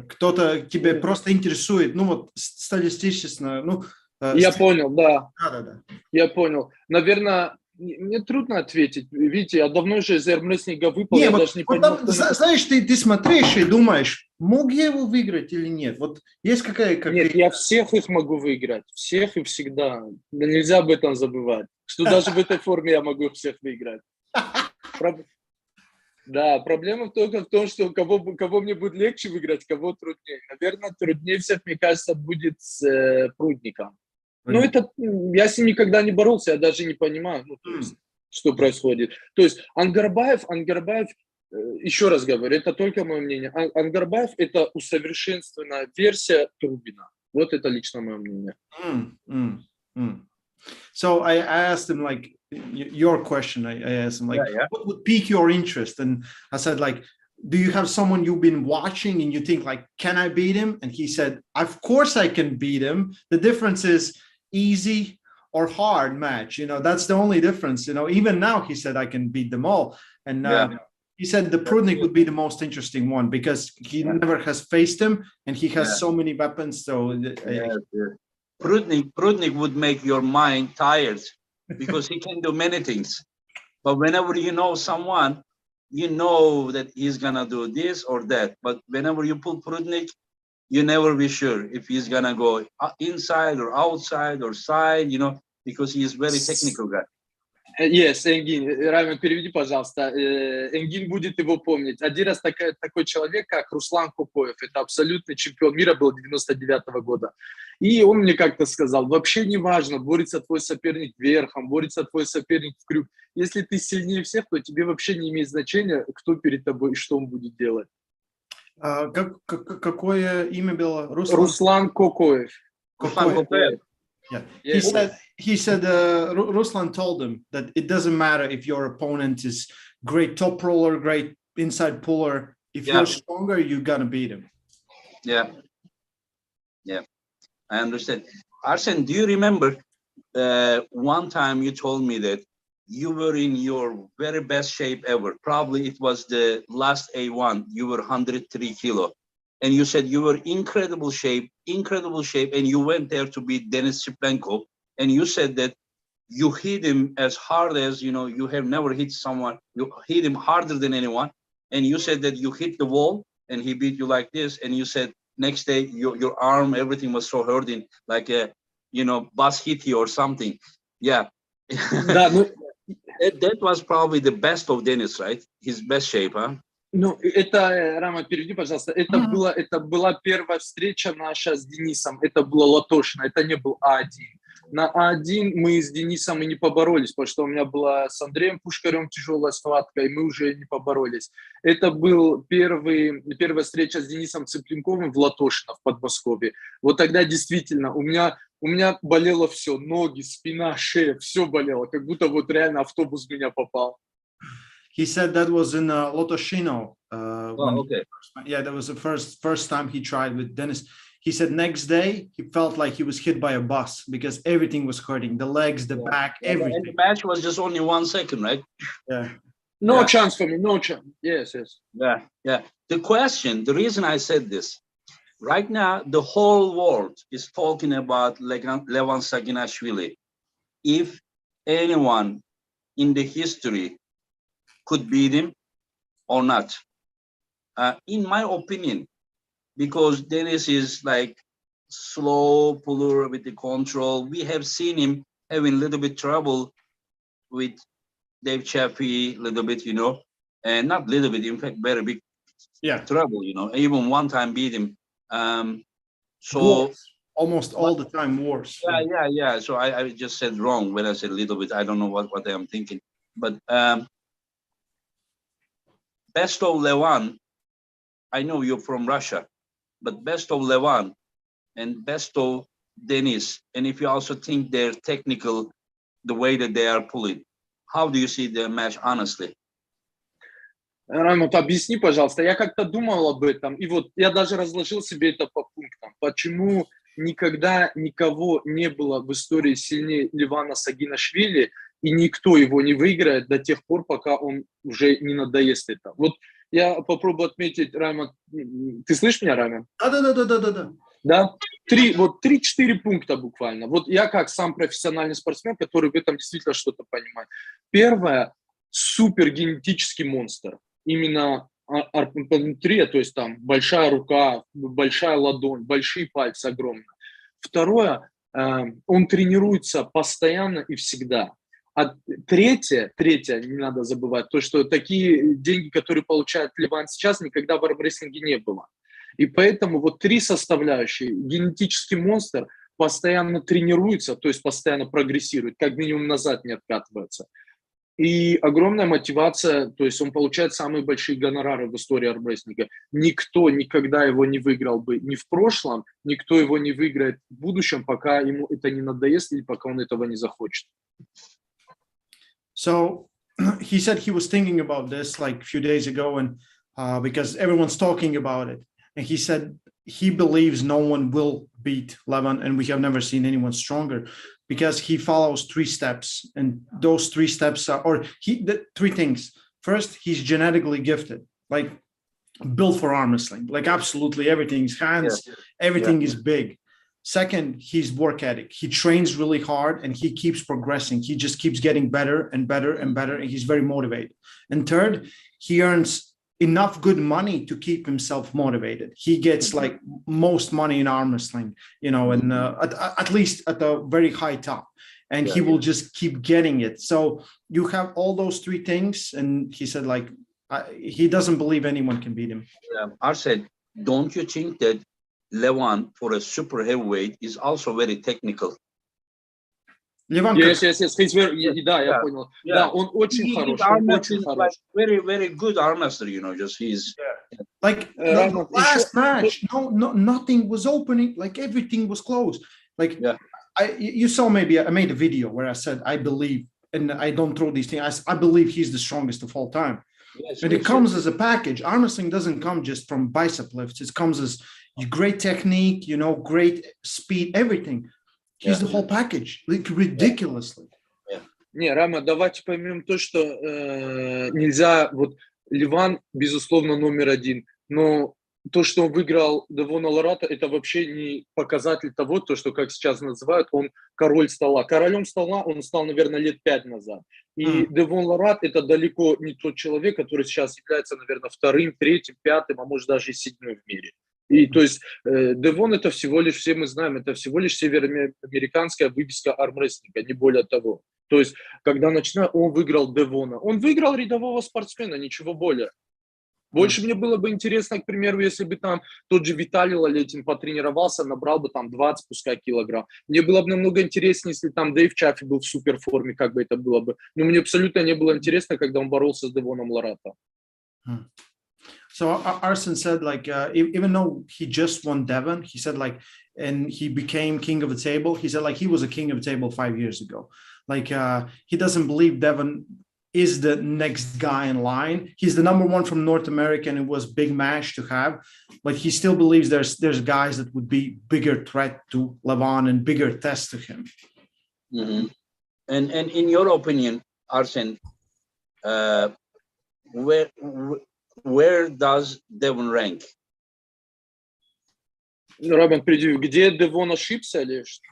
Кто-то тебе просто интересует, ну вот статистически, ну. Я понял, да. Да. Я понял. Наверное, мне трудно ответить. Видите, я давно уже из армрестлинга выпал, Не, я вот, даже не вот понимаю. там, знаешь, ты смотришь и думаешь, мог я его выиграть или нет? Вот есть какая-то... Нет, я всех их могу выиграть. Всех и всегда. Да нельзя об этом забывать. Что даже в этой форме я могу всех выиграть. Да, проблема только в том, что кого мне будет легче выиграть, кого труднее. Наверное, труднее всех, мне кажется, будет с Прудником. Ну, это, я с ним никогда не боролся, я даже не понимаю, ну, то есть, что происходит. То есть Ангарбаев, еще раз говорю, это только мое мнение. Ангарбаев – это усовершенствованная версия Трубина. Вот это лично мое мнение. So I asked him, like, your question, I asked him, like, what would pique your interest? And I said, like, do you have someone you've been watching and you think, like, can I beat him? And he said, of course I can beat him. The difference is easy or hard match. You know, that's the only difference. You know, even now, he said, I can beat them all. And he said the Prudnik would be the most interesting one because he never has faced him and he has so many weapons. So Prudnik would make your mind tired because he can do many things. But whenever you know someone, you know that he's gonna do this or that. But whenever you pull Prudnik, you never be sure if he's gonna go inside or outside or side, you know, because he is very technical guy. Yes, Энгин, Райан, переведи, пожалуйста. Энгин будет его помнить. Один раз такой человек, как Руслан Кокоев, это абсолютный чемпион мира, был 99-го года. И он мне как-то сказал, вообще не важно, борется твой соперник верхом, борется твой соперник в крюк. Если ты сильнее всех, то тебе вообще не имеет значения, кто перед тобой и что он будет делать. Какое имя было? Руслан Кокоев. Кокоев. Yeah. Yes. He said Ruslan told him that it doesn't matter if your opponent is great top roller, great inside puller. If you're stronger, you're gonna beat him. Yeah. Yeah. I understand. Arsen, do you remember one time you told me that you were in your very best shape ever? Probably it was the last A1. You were 103 kilo. And you said you were incredible shape, and you went there to beat Denis Shiplenko. And you said that you hit him as hard as, you have never hit someone. You hit him harder than anyone. And you said that you hit the wall and he beat you like this. And you said next day, your arm, everything was so hurting, like a, bus hit you or something. Yeah. That was probably the best of Denis, right? His best shape, huh? Ну, это, Рама, переведи, пожалуйста, это была первая встреча наша с Денисом, это было Латошино, это не был А1. На А1 мы с Денисом и не поборолись, потому что у меня была с Андреем Пушкарем тяжелая схватка, и мы уже не поборолись. Это был первая встреча с Денисом Цыпленковым в Латошино, в Подмосковье. Вот тогда действительно у меня болело все, ноги, спина, шея, все болело, как будто вот реально автобус в меня попал. He said that was in Lotoshino. Okay. That was the first time he tried with Dennis. He said next day he felt like he was hit by a bus because everything was hurting, the legs, the back, everything. And the match was just only 1 second, right? Yeah. No chance for me, no chance. Yes. Yeah. The reason I said this, right now, the whole world is talking about Levan Saginashvili. If anyone in the history could beat him or not. In my opinion, because Dennis is like slow puller with the control. We have seen him having a little bit trouble with Dave Chappie, a little bit, and not little bit, in fact, very big trouble, even one time beat him. So wars. Almost all the time wars. Yeah. So I just said wrong when I said a little bit. I don't know what I am thinking, but best of Levan, I know you're from Russia, but best of Levan and best of Denis, and if you also think they're technical, the way that they are pulling, how do you see the match, honestly? Раймонд, объясни, пожалуйста. Я как-то думал об этом, и вот я даже разложил себе это по пунктам. Почему никогда никого не было в истории сильнее Левана Сагинашвили, и никто его не выиграет до тех пор, пока он уже не надоест это. Вот я попробую отметить, Раймонд. Ты слышишь меня, Раймонд? Да. Да? 3-4 пункта буквально. Вот я как сам профессиональный спортсмен, который в этом действительно что-то понимает. Первое, супер генетический монстр. Именно арпометрия, то есть там большая рука, большая ладонь, большие пальцы огромные. Второе, он тренируется постоянно и всегда. А третье, не надо забывать, то, что такие деньги, которые получает Леван сейчас, никогда в армрестлинге не было. И поэтому вот 3 составляющие. Генетический монстр постоянно тренируется, то есть постоянно прогрессирует, как минимум назад не откатывается. И огромная мотивация, то есть он получает самые большие гонорары в истории армрестлинга. Никто никогда его не выиграл бы ни в прошлом, никто его не выиграет в будущем, пока ему это не надоест или пока он этого не захочет. So he said he was thinking about this like a few days ago, and because everyone's talking about it, and he said he believes no one will beat Levan, and we have never seen anyone stronger because he follows 3 steps, and those 3 steps are, the 3 things. First, he's genetically gifted, like built for arm wrestling, like absolutely everything, his hands, everything is big. Second, he's work ethic. He trains really hard and he keeps progressing. He just keeps getting better and better and better, and he's very motivated. And third, he earns enough good money to keep himself motivated. He gets like most money in arm wrestling, and at least at the very high top. and he will just keep getting it. So you have all those three things, and he said like he doesn't believe anyone can beat him. Arsen, don't you think that Levan for a super heavyweight is also very technical? Levan, Yes. He's very, да, я понял. Да, он очень хорош, он очень хорош. Like very, very good arm wrestler, you know, just he's... Like the last match, nothing was opening, like everything was closed. Like you saw, maybe I made a video where I said, I believe, and I don't throw these things, I believe he's the strongest of all time. Yes, and it comes as a package. Arm wrestling doesn't come just from bicep lifts. It comes as great technique, you know, great speed, everything. He's the whole package, like ridiculously. Не, Рама, давайте поймем то, что нельзя, вот Ливан, безусловно, номер один, но то, что он выиграл Девона Лората, это вообще не показатель того, то, что, как сейчас называют, он король стола. Королем стола он стал, наверное, лет 5 назад. И Девон Лорат это далеко не тот человек, который сейчас является, наверное, вторым, третьим, пятым, а может даже и седьмым в мире. И то есть Девон это всего лишь, все мы знаем, это всего лишь североамериканская вывеска армрестлинга, не более того. То есть, когда начинаю, он выиграл Девона. Он выиграл рядового спортсмена, ничего более. Больше мне было бы интересно, к примеру, если бы там тот же Виталий Лалетин потренировался, набрал бы там 20, пускай, килограмм. Мне было бы намного интереснее, если там Дэйв Чаффи был в суперформе, как бы это было бы. Но мне абсолютно не было интересно, когда он боролся с Девоном Лората. So Arsen said, like, even though he just won Devon, he said, like, and he became king of the table, he said, like, he was a king of the table 5 years ago. Like, he doesn't believe Devon is the next guy in line. He's the number one from North America, and it was big match to have. But he still believes there's guys that would be bigger threat to Levan and bigger test to him. Mm-hmm. And in your opinion, Arsen, where does Devon rank? Робин, где Девон ошибся или что?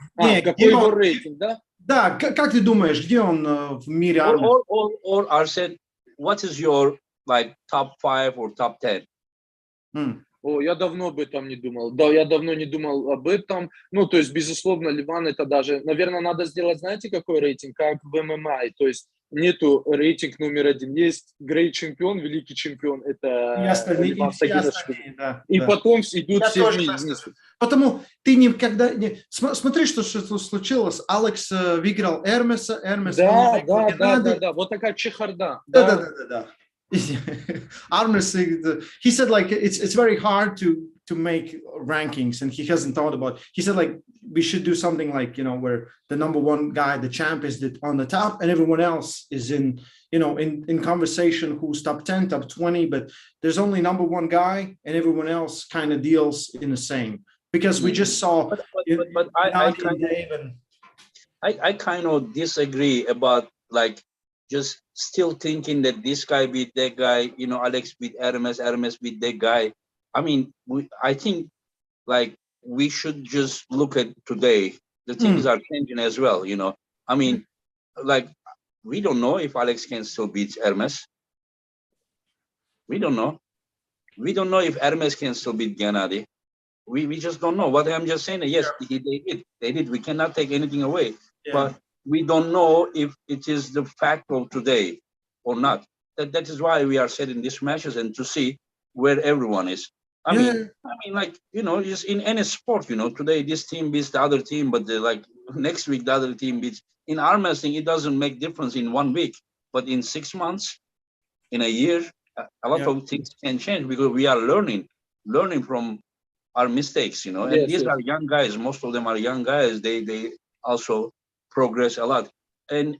Какой его рейтинг, да? Да, как ты думаешь, где он в мире армии? Or Arsen, what is your like top 5 or top 10? О, я давно об этом не думал. Да, я давно не думал об этом. Ну, то есть, безусловно, Ливан это даже... Наверное, надо сделать, знаете, какой рейтинг? Как в ММА. То есть, нету рейтинг номер один. Есть грейт-чемпион, великий чемпион. Это Ливан Сагинашвили. И потом идут все вниз. Потому ты никогда не... Смотри, что случилось. Алекс выиграл Эрмеса. Да. Вот такая чехарда. Да. Armes, he said, like, it's very hard to make rankings, and he hasn't thought about. He said, like, we should do something like, you know, where the number one guy, the champ, is on the top, and everyone else is in, you know, in conversation who's top 10, top 20, but there's only number one guy, and everyone else kind of deals in the same, because we just saw. But I kind of disagree about, like, just still thinking that this guy beat that guy, you know, Alex beat Hermes beat that guy. I mean, I think, like, we should just look at today. The things are changing as well, you know. I mean, like, we don't know if Alex can still beat Hermes. We don't know. We don't know if Hermes can still beat Gennady. We just don't know. What I'm just saying, yes, they did. We cannot take anything away. But we don't know if it is the fact of today or not. That is why we are setting these matches and to see where everyone is. I mean, like, you know, just in any sport, you know, today this team beats the other team, but like next week the other team beats. In arm wrestling, it doesn't make difference in 1 week, but in 6 months, in a year, a lot of things can change because we are learning from our mistakes, you know. And these are young guys. Most of them are young guys. They also progress a lot. And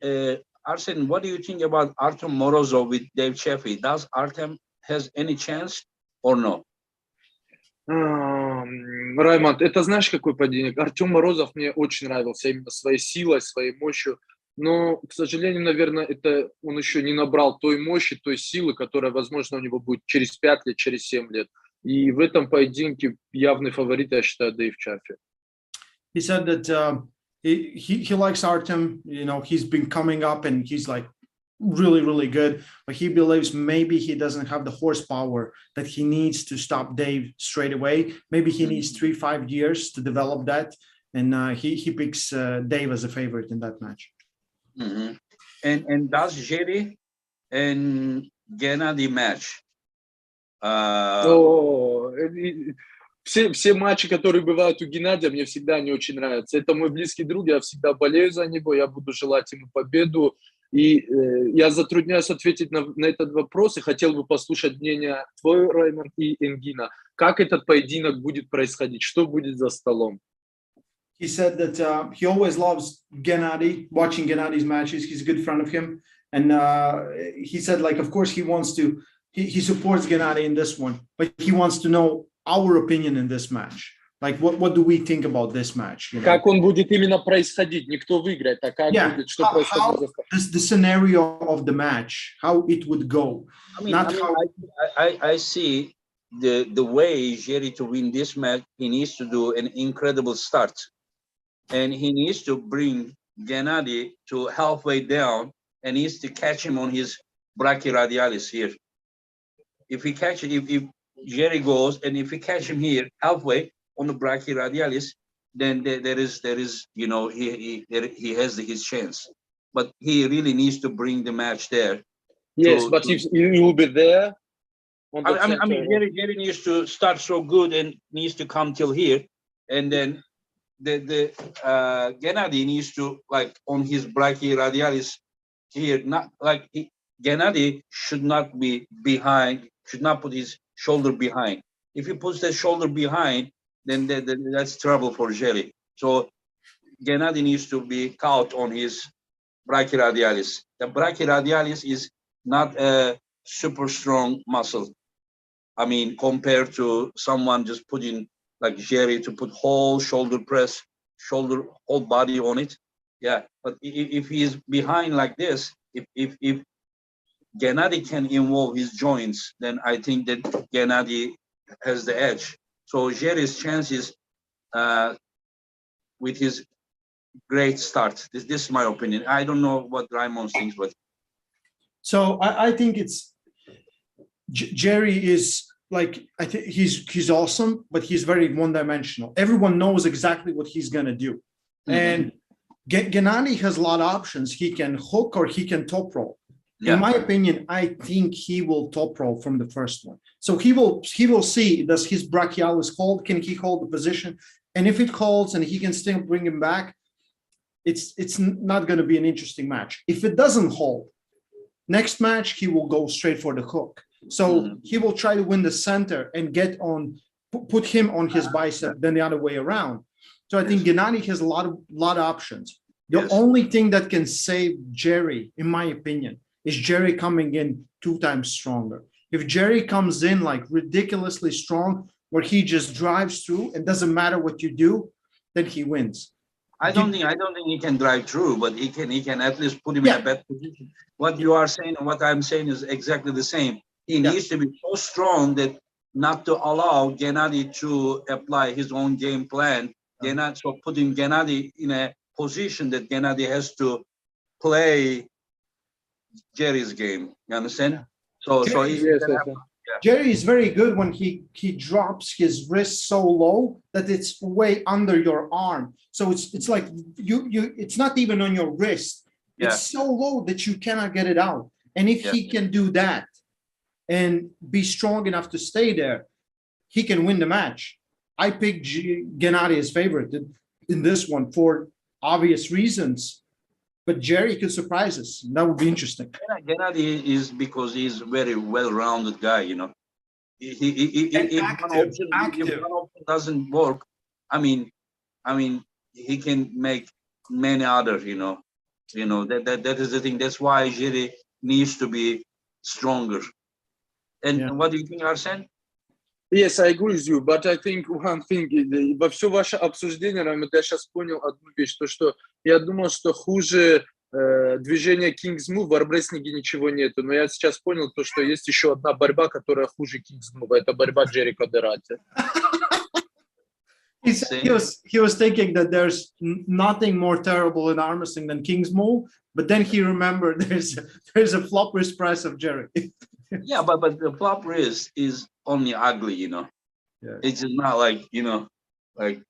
Arsen, what do you think about Artem Morozov with Dave Chaffee? Does Artem has any chance or no? Раймонд, это знаешь, какой поединок? Артем Морозов мне очень нравился именно своей силой, своей мощью. Но, к сожалению, наверное, это он еще не набрал той мощи, той силы, которая, возможно, у него будет через 5 лет, через 7 лет. И в этом поединке явный фаворит, я считаю, Дэйв Чаффи. He said that he likes Artem, you know, he's been coming up and he's like really, really good, but he believes maybe he doesn't have the horsepower that he needs to stop Dave straight away. Maybe he needs 3-5 years to develop that. and he picks Dave as a favorite in that match. Mhm. And does Jerry and Gennady match? Все матчи, которые бывают у Геннадия, мне всегда не очень нравятся. Это мой близкий друг, я всегда болею за него, я буду желать ему победу. И я затрудняюсь ответить на этот вопрос и хотел бы послушать мнение твое, Раймонд, и Энгина. Как этот поединок будет происходить? Что будет за столом? He said that he always loves Gennady, watching Gennady's matches. He's a good friend of him. And he said, like, of course, he wants to, he supports Gennady in this one, but he wants to know our opinion in this match. Like, what do we think about this match? You know? Как он будет именно происходить? Не кто выиграет, а как будет, что происходит? The scenario of the match, how it would go. I see the way Jerry to win this match, he needs to do an incredible start. And he needs to bring Gennady to halfway down and needs to catch him on his brachyradialis here. If he catches, if Jerry goes and if he catch him here halfway on the brachyradialis, then there is you know he has his chance. But he really needs to bring the match there. Yes, but if he will be there. I mean, Jerry needs to start so good and needs to come till here, and then the Gennady needs to, like, on his brachyradialis here, not like Gennady should not be behind, should not put his shoulder behind. If he puts the shoulder behind, then that's trouble for Jerry. So Gennady needs to be caught on his brachyradialis. The brachyradialis is not a super strong muscle. I mean, compared to someone just putting, like Jerry, to put whole shoulder press, whole body on it. Yeah, but if he's behind like this, if Gennady can involve his joints, then I think that Gennady has the edge. So Jerry's chances with his great start. This is my opinion. I don't know what Raymond thinks, but so I think it's Jerry is, like, I think he's awesome, but he's very one-dimensional. Everyone knows exactly what he's gonna do. And Gennady has a lot of options. He can hook or he can top roll. In my opinion, I think he will top roll from the first one. So he will see, does his brachialis hold? Can he hold the position? And if it holds and he can still bring him back, it's not going to be an interesting match. If it doesn't hold, next match he will go straight for the hook. So he will try to win the center and get on, put him on his bicep, then the other way around. So I think Gennady has a lot of options. The only thing that can save Jerry, in my opinion, is Jerry coming in 2 times stronger. If Jerry comes in like ridiculously strong, where he just drives through and doesn't matter what you do, then he wins. I don't think he can drive through, but he can at least put him in a better position. What you are saying and what I'm saying is exactly the same. He needs to be so strong that not to allow Gennady to apply his own game plan. So putting Gennady in a position that Gennady has to play Jerry's game. You understand? Jerry is very good when he drops his wrist so low that it's way under your arm. So it's like it's not even on your wrist. It's so low that you cannot get it out. And if he can do that and be strong enough to stay there, he can win the match. I picked Gennady as favorite in this one for obvious reasons. But Jerry could surprise us. That would be interesting. Gennady is because he's a very well-rounded guy, you know. If one option doesn't work, I mean, he can make many other, you know, that is the thing. That's why Jerry needs to be stronger. And what do you think, Arsen? Yes, I agree with you, but I think one thing, во все ваше обсуждение, я сейчас понял одну вещь, то, что я думал, что хуже движения King's Move в армрестлинге ничего нету, но я сейчас понял то, что есть еще одна борьба, которая хуже King's Move, это борьба Джерико Дерати. He was thinking that there's nothing more terrible in arm wrestling than King's Move, but then he remembered there's a flop wrist press of Jerry. Yeah, but the flop wrist is only ugly, you know. It's just not like, you know, like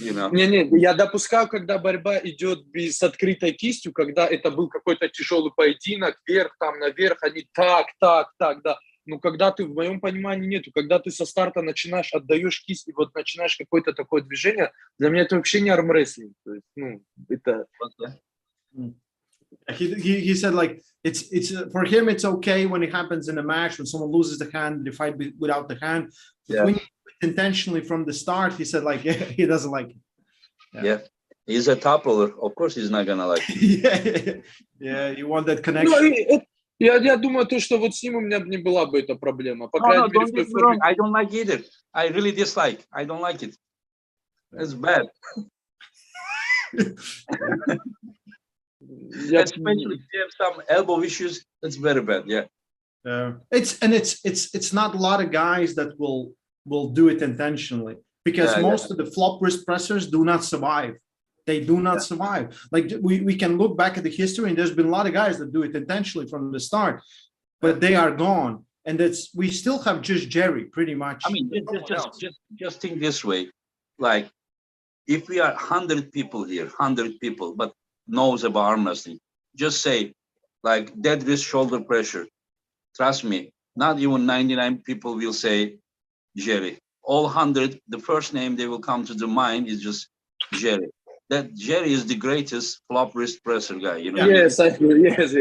You know. Не, я допускаю, когда борьба идет с открытой кистью, когда это был какой-то тяжелый поединок, вверх, там, наверх, они так, да. Но когда ты, в моем понимании, нету. Когда ты со старта начинаешь, отдаешь кисть, и вот начинаешь какое-то такое движение, для меня это вообще не армрестлинг. То есть, ну, это... He said like it's for him it's okay when it happens in a match when someone loses the hand, they fight without the hand. But Yeah. when you do it intentionally from the start, he said like he doesn't like it. Yeah. He's a top roller. Of course, he's not gonna like it. Yeah, you want that Ну, connection. я думаю, то, что вот с ним у меня не была бы эта проблема. По No, крайней мере, don't в той get me wrong. форме. I don't like either. I really dislike. I don't like it. It's bad. Especially if you have some elbow issues, it's very bad. Yeah. It's not a lot of guys that will do it intentionally because most of the flop wrist pressers do not survive. They do not survive. Like we can look back at the history and there's been a lot of guys that do it intentionally from the start, but they are gone. And we still have just Jerry pretty much. I mean, just think this way. Like, if we are 100 people here, 100 people, but knows about arm wrestling, just say, like, dead wrist shoulder pressure. Trust me, not even 99 people will say Jerry. All 100, the first name they will come to the mind is just Jerry. That Jerry is the greatest flop wrist presser guy. You know. Yes, I agree. Yes.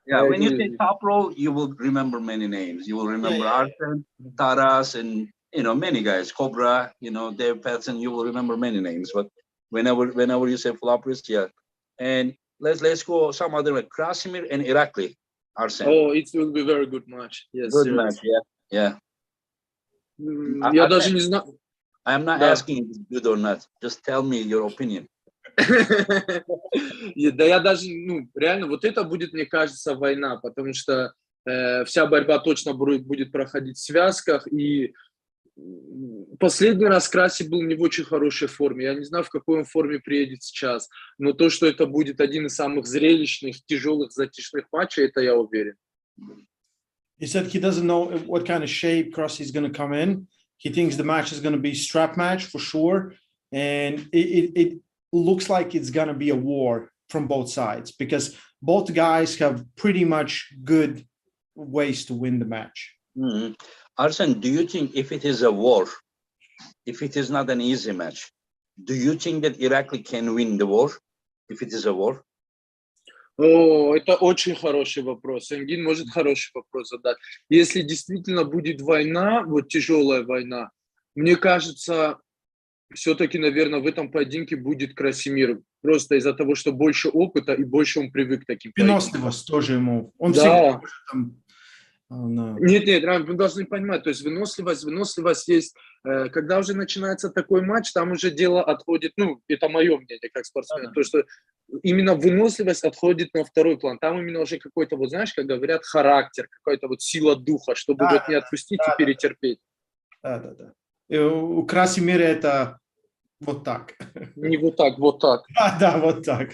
Yeah, when you say top roll, you will remember many names. You will remember Arsen, Taras, and many guys. Cobra, Dave Patson. You will remember many names. But whenever you say flop wrist, yeah. And let's go some other like Krasimir and Irakli. Arsen. Oh, it will be very good match. Yes, Good match. Yeah. Я даже не знаю. I'm not asking if it's good or not. Just tell me your opinion. Да я даже, реально, вот это будет, мне кажется, война, потому что вся борьба точно будет проходить в связках, и последний раз Краси был не в очень хорошей форме. Я не знаю, в какой он форме приедет сейчас, но то, что это будет один из самых зрелищных, тяжелых, затяжных матчей, это я уверен. He said he doesn't know what kind of shape Krasi is going to come in. He thinks the match is going to be strap match for sure. And it looks like it's going to be a war from both sides because both guys have pretty much good ways to win the match. Mm-hmm. Arsen, do you think if it is a war, if it is not an easy match, do you think that Irakli can win the war if it is a war? О, это очень хороший вопрос. Энгин может хороший вопрос задать. Если действительно будет война, вот тяжелая война, мне кажется, все-таки, наверное, в этом поединке будет Красимир. Просто из-за того, что больше опыта и больше он привык к таким поединкам. Выносливость тоже ему. Он да. всегда там... Нет, вы должны понимать, то есть выносливость есть. Когда уже начинается такой матч, там уже дело отходит, это мое мнение как спортсмена, то, что именно выносливость отходит на второй план. Там именно уже какой-то, вот знаешь, как говорят, характер, какая-то вот сила духа, чтобы вот не отпустить и перетерпеть. Да. И у Красимира это вот так. Не вот так, вот так. Да, вот так.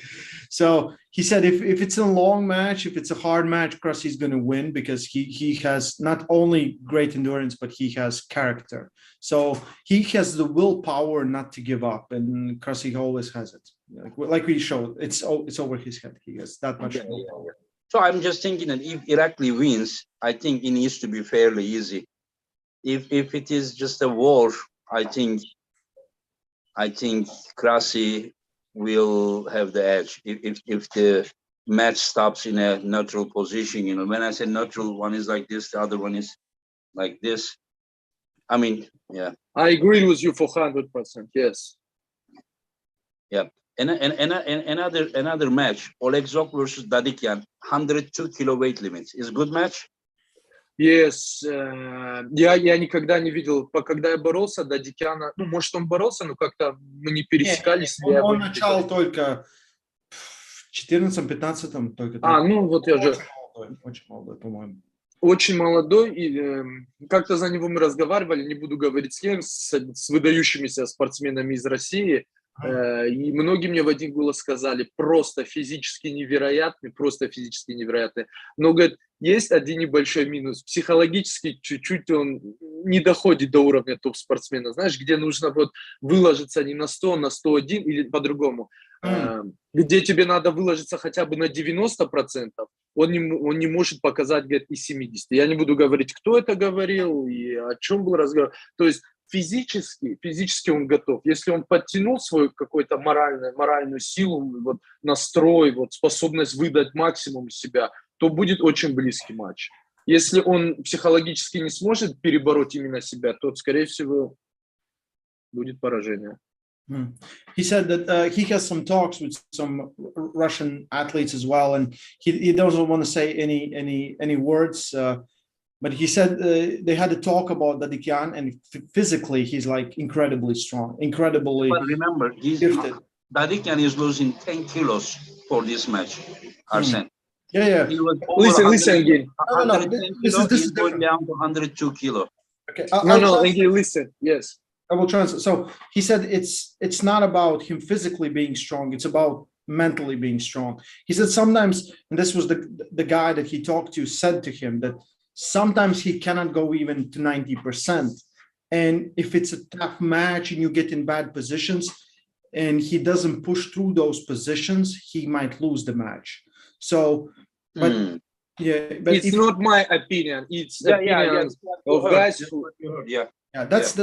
So he said if it's a long match, if it's a hard match, Krasi is going to win because he has not only great endurance, but he has character. So he has the willpower not to give up, and Krasi always has it. Like we showed, it's over his head. He has that much willpower. So I'm just thinking that if Irakli wins, I think it needs to be fairly easy. If it is just a war, I think Krasi will have the edge if the match stops in a neutral position. When I say neutral, one is like this, the other one is like this. I mean, yeah. I agree with you for 100%. Yes. Yeah. And another match, Oleg Zok versus Dadikyan, 102 kilo weight limits. Is good match? Yes. Я никогда не видел, когда я боролся, Дадикяна, может, он боролся, но как-то мы не пересекались. Он начал только в 14-15 только. Вот я же... Очень молодой, по-моему. Очень молодой, и как-то за него мы разговаривали, не буду говорить с кем, с выдающимися спортсменами из России, и многие мне в один голос сказали, просто физически невероятный. Но, говорят, есть один небольшой минус, психологически чуть-чуть он не доходит до уровня топ-спортсмена, знаешь, где нужно вот выложиться не на 100, на 101 или по-другому, где тебе надо выложиться хотя бы на 90%, он не может показать, говорит, и 70. Я не буду говорить, кто это говорил и о чем был разговор. То есть физически он готов. Если он подтянул свою какую-то моральную силу, вот, настрой, вот, способность выдать максимум из себя, то будет очень близкий матч. Если он психологически не сможет перебороть именно себя, то, скорее всего, будет поражение. He said that he has some talks with some Russian athletes as well, and he doesn't want to say any words. But he said they had a talk about Dadikyan, and physically he's like incredibly strong, incredibly. But remember, Dadikyan is losing 10 kilos for this match, Arsen. Yeah. He was Listen again. No. This is going different. down to 102 kilo. Okay. Again, listen. Yes. I will translate. So he said it's not about him physically being strong; it's about mentally being strong. He said sometimes, and this was the guy that he talked to said to him that sometimes he cannot go even to 90%, and if it's a tough match and you get in bad positions, and he doesn't push through those positions, he might lose the match. So, but it's not my opinion. It's opinion of guys who. That's.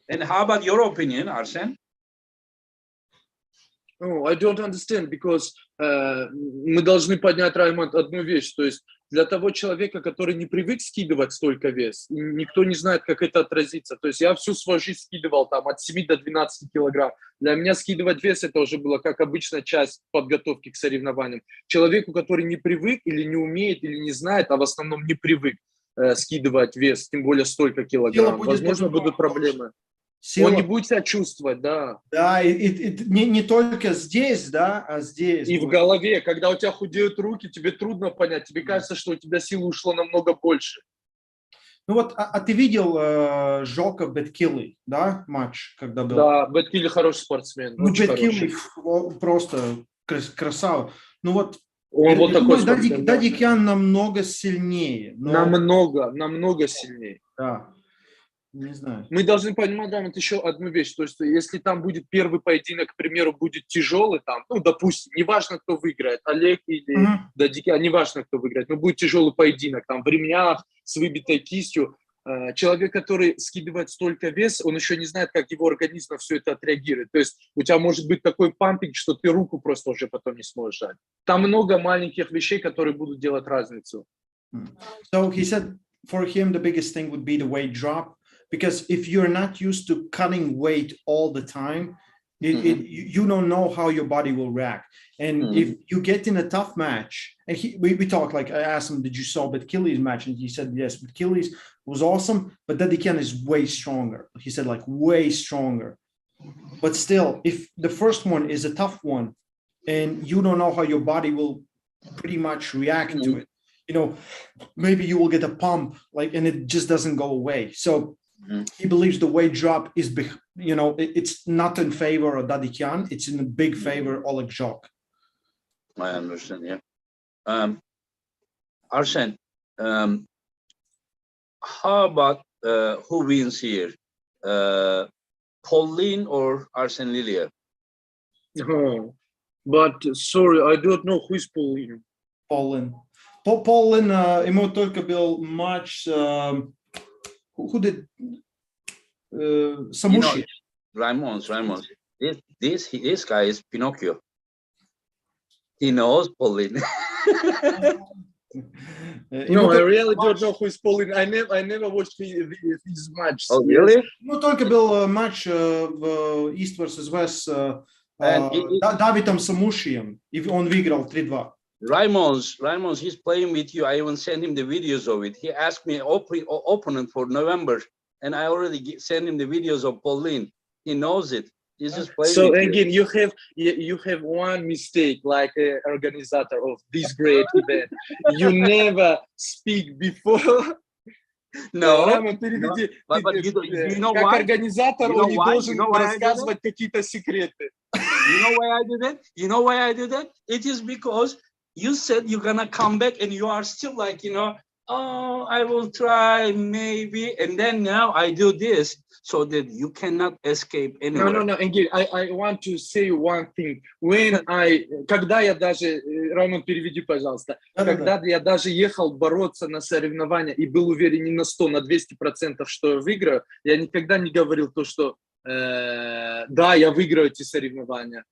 And how about your opinion, Arsen? Oh, I don't understand, because мы должны поднять, Раймонд, одну вещь. То есть для того человека, который не привык скидывать столько вес, никто не знает, как это отразится. То есть я всю свою жизнь скидывал там от 7 до 12 килограмм. Для меня скидывать вес это уже было как обычная часть подготовки к соревнованиям. Человеку, который не привык или не умеет, или не знает, а в основном не привык скидывать вес, тем более столько килограмм, возможно, будут проблемы. Он не будет себя чувствовать, да. Да, не только здесь, да, а здесь. И в голове, когда у тебя худеют руки, тебе трудно понять, тебе кажется, что у тебя силы ушло намного больше. Ну вот, а ты видел Жока Беткилли, да, матч, когда был? Да, Беткилли хороший спортсмен. Ну, Беткилли просто красава. Ну вот, он вот такой спортсмен. Дадикян намного сильнее. Намного сильнее. Да. Не знаю. Мы должны понимать, да, вот еще одну вещь, то есть если там будет первый поединок, к примеру, будет тяжелый, там, ну, допустим, неважно, кто выиграет, Олег или Дадикян, неважно, кто выиграет, но будет тяжелый поединок, там, в ремнях, с выбитой кистью, человек, который скидывает столько вес, он еще не знает, как его организм на все это отреагирует, то есть у тебя может быть такой пампинг, что ты руку просто уже потом не сможешь дать. Там много маленьких вещей, которые будут делать разницу. So he said for him the biggest thing would be the weight drop. Because if you're not used to cutting weight all the time, you don't know how your body will react. And if you get in a tough match, and we talked, like I asked him, did you saw Betkilli's match? And he said, yes, Betkilli's was awesome, but Dedican is way stronger. He said, like, way stronger. But still, if the first one is a tough one and you don't know how your body will pretty much react to it, you know, maybe you will get a pump, like, and it just doesn't go away. So he believes the weight drop is, you know, it's not in favor of Dadikyan. It's in a big favor of Oleg Jok. I understand, yeah. Arsen, how about who wins here? Pauline or Arsen Liliev? Oh, but sorry, I don't know who is Pauline. Pauline. Ему только был матч... Who did Samushi? Raimons. This guy is Pinocchio. He knows Pauline. No, I really don't know who is Pauline. I never watched his match. Oh, really? Ну, только был матч в East vs. West Давидом Самушием, и он выиграл 3-2. Raimons, he's playing with you. I even sent him the videos of it. He asked me opponent for November, and I already sent him the videos of Pauline. He knows it. He's just playing. So again, you have one mistake, like an organizer of this great event. You never speak before. No, but you know why? Как организатор, он не должен рассказывать какие-то секреты. You know why I did that? You know why I did that? It is because you said you're gonna come back and you are still like, you know, Oh, I will try maybe. And then now I do this so that you cannot escape anywhere. No, Engin, I want to say one thing. Когда я даже, Роман, переведи, пожалуйста. Когда я даже ехал бороться на соревнования и был уверен не на 100, на 200%, что я выиграю, я никогда не говорил то, что да, я выиграю эти соревнования.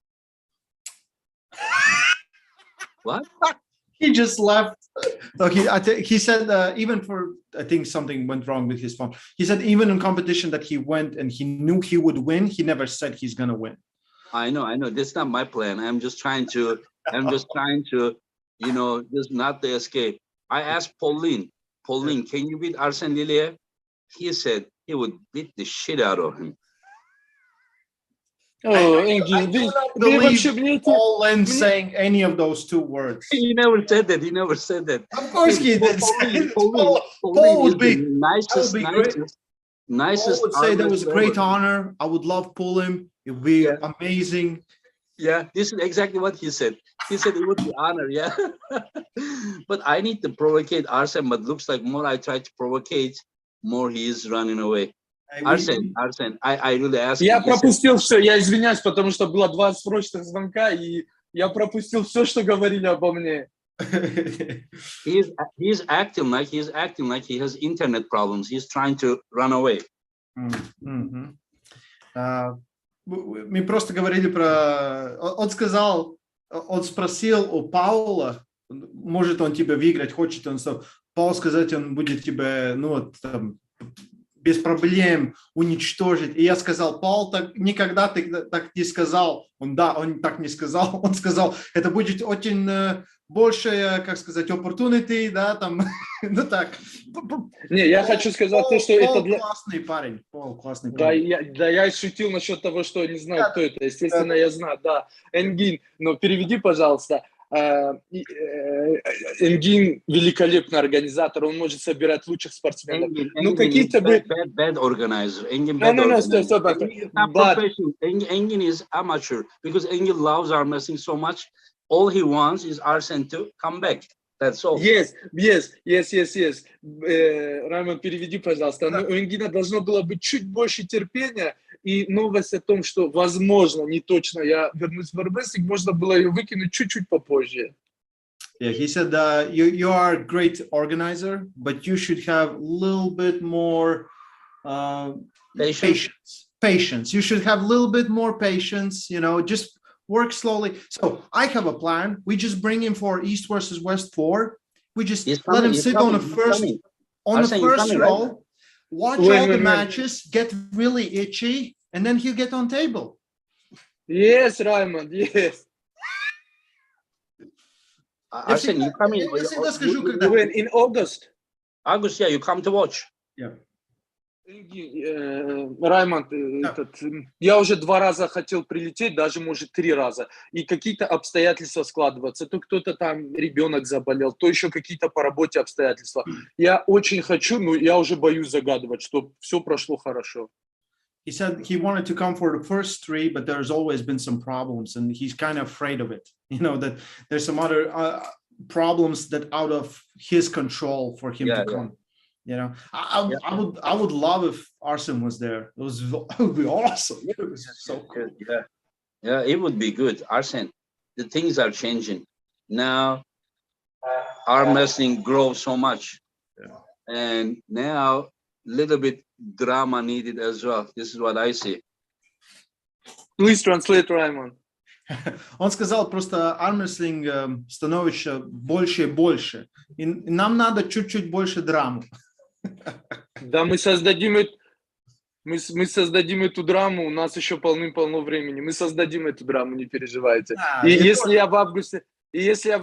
What? He just left. Okay, he said even for, I think something went wrong with his phone. He said even in competition that he went and he knew he would win, he never said he's gonna win. I know. That's not my plan. I'm just trying to, you know, just not to escape. I asked Pauline, can you beat Arsen Liliev? He said he would beat the shit out of him. Oh, Engin, They вообще Paul Lynn saying any of those two words. He never said that. Of course he did. Paul would be nicest. Paul would say that was a great honor. I would love pull him. It would be amazing. Yeah, this is exactly what he said. He said it would be honor, yeah. But I need to provocate Arsen, but looks like more I try to provocate, more he is running away. Arsen, I really ask you. Я пропустил все, я извиняюсь, потому что было 2 срочных звонка, и я пропустил все, что говорили обо мне. He's acting like he has internet problems. He's trying to run away. Мы просто говорили про... Он спросил у Паула, может он тебя выиграть, хочет он... Паул сказать, он будет тебя, ну, там, без проблем уничтожить. И я сказал, Паул, никогда ты так не сказал. Он так не сказал. Он сказал, это будет очень большая, как сказать, opportunity, да, там, ну так. Не, я хочу сказать, что это для... классный парень. Пол классный парень. Да, я шутил насчет того, что не знаю, кто это. Естественно, я знаю, да. Энгин, но переведи, пожалуйста. Энгин великолепный организатор, он может собирать лучших спортсменов. Ну, какие-то бы... Bad organizer. Engin is amateur because Engin loves arm wrestling so much. All he wants is Arsen to come back. That's all. Yes. Раймон, переведи, пожалуйста. Но у Энгина должно было быть чуть больше терпения, и новость о том, что, возможно, не точно я вернусь в армрестлинг, можно было ее выкинуть чуть-чуть попозже. Yeah, he said you are a great organizer, but you should have a little bit more patience. You should have a little bit more patience, you know, just work slowly. So I have a plan. We just bring him for East versus West 4. We just let him sit on the first row, right? Watch all the matches, get really itchy, and then he'll get on table. Yes, Raymond, yes. Arsen, you come in. When in August. August, yeah, you come to watch. Yeah. Раймонд, я уже 2 раза хотел прилететь, даже, может, 3 раза, и какие-то обстоятельства складываются. То кто-то там, ребенок заболел, то еще какие-то по работе обстоятельства. Я очень хочу, но я уже боюсь загадывать, что все прошло хорошо. He said he wanted to come for the first 3, but there's always been some problems, and he's kind of afraid of it. You know, that there's some other problems that out of his control for him to come. You know, I would love if Arsen was there. It would be awesome. It was so cool. Yeah, it would be good. Arsen, the things are changing now. Arm wrestling grows so much, and now little bit drama needed as well. This is what I see. Please translate, Raymond. Он сказал, просто армрестлинг становится больше и больше. И нам надо чуть-чуть больше драмы. Да, мы создадим эту драму, у нас еще полным-полно времени. Мы создадим эту драму, не переживайте. И если я в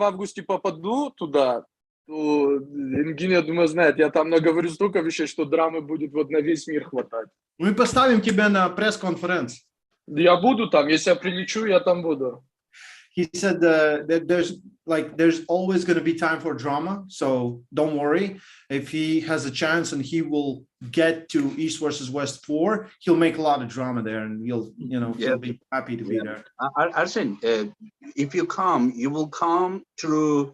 августе попаду туда, то Энгин, я думаю, знает, я там наговорю столько вещей, что драмы будет вот на весь мир хватать. Мы поставим тебя на пресс-конференцию. Я буду там, если я прилечу, я там буду. He said that there's always going to be time for drama, so don't worry. If he has a chance and he will get to East versus West 4, he'll make a lot of drama there, and he'll be happy to be there. Arsen, if you come, you will come through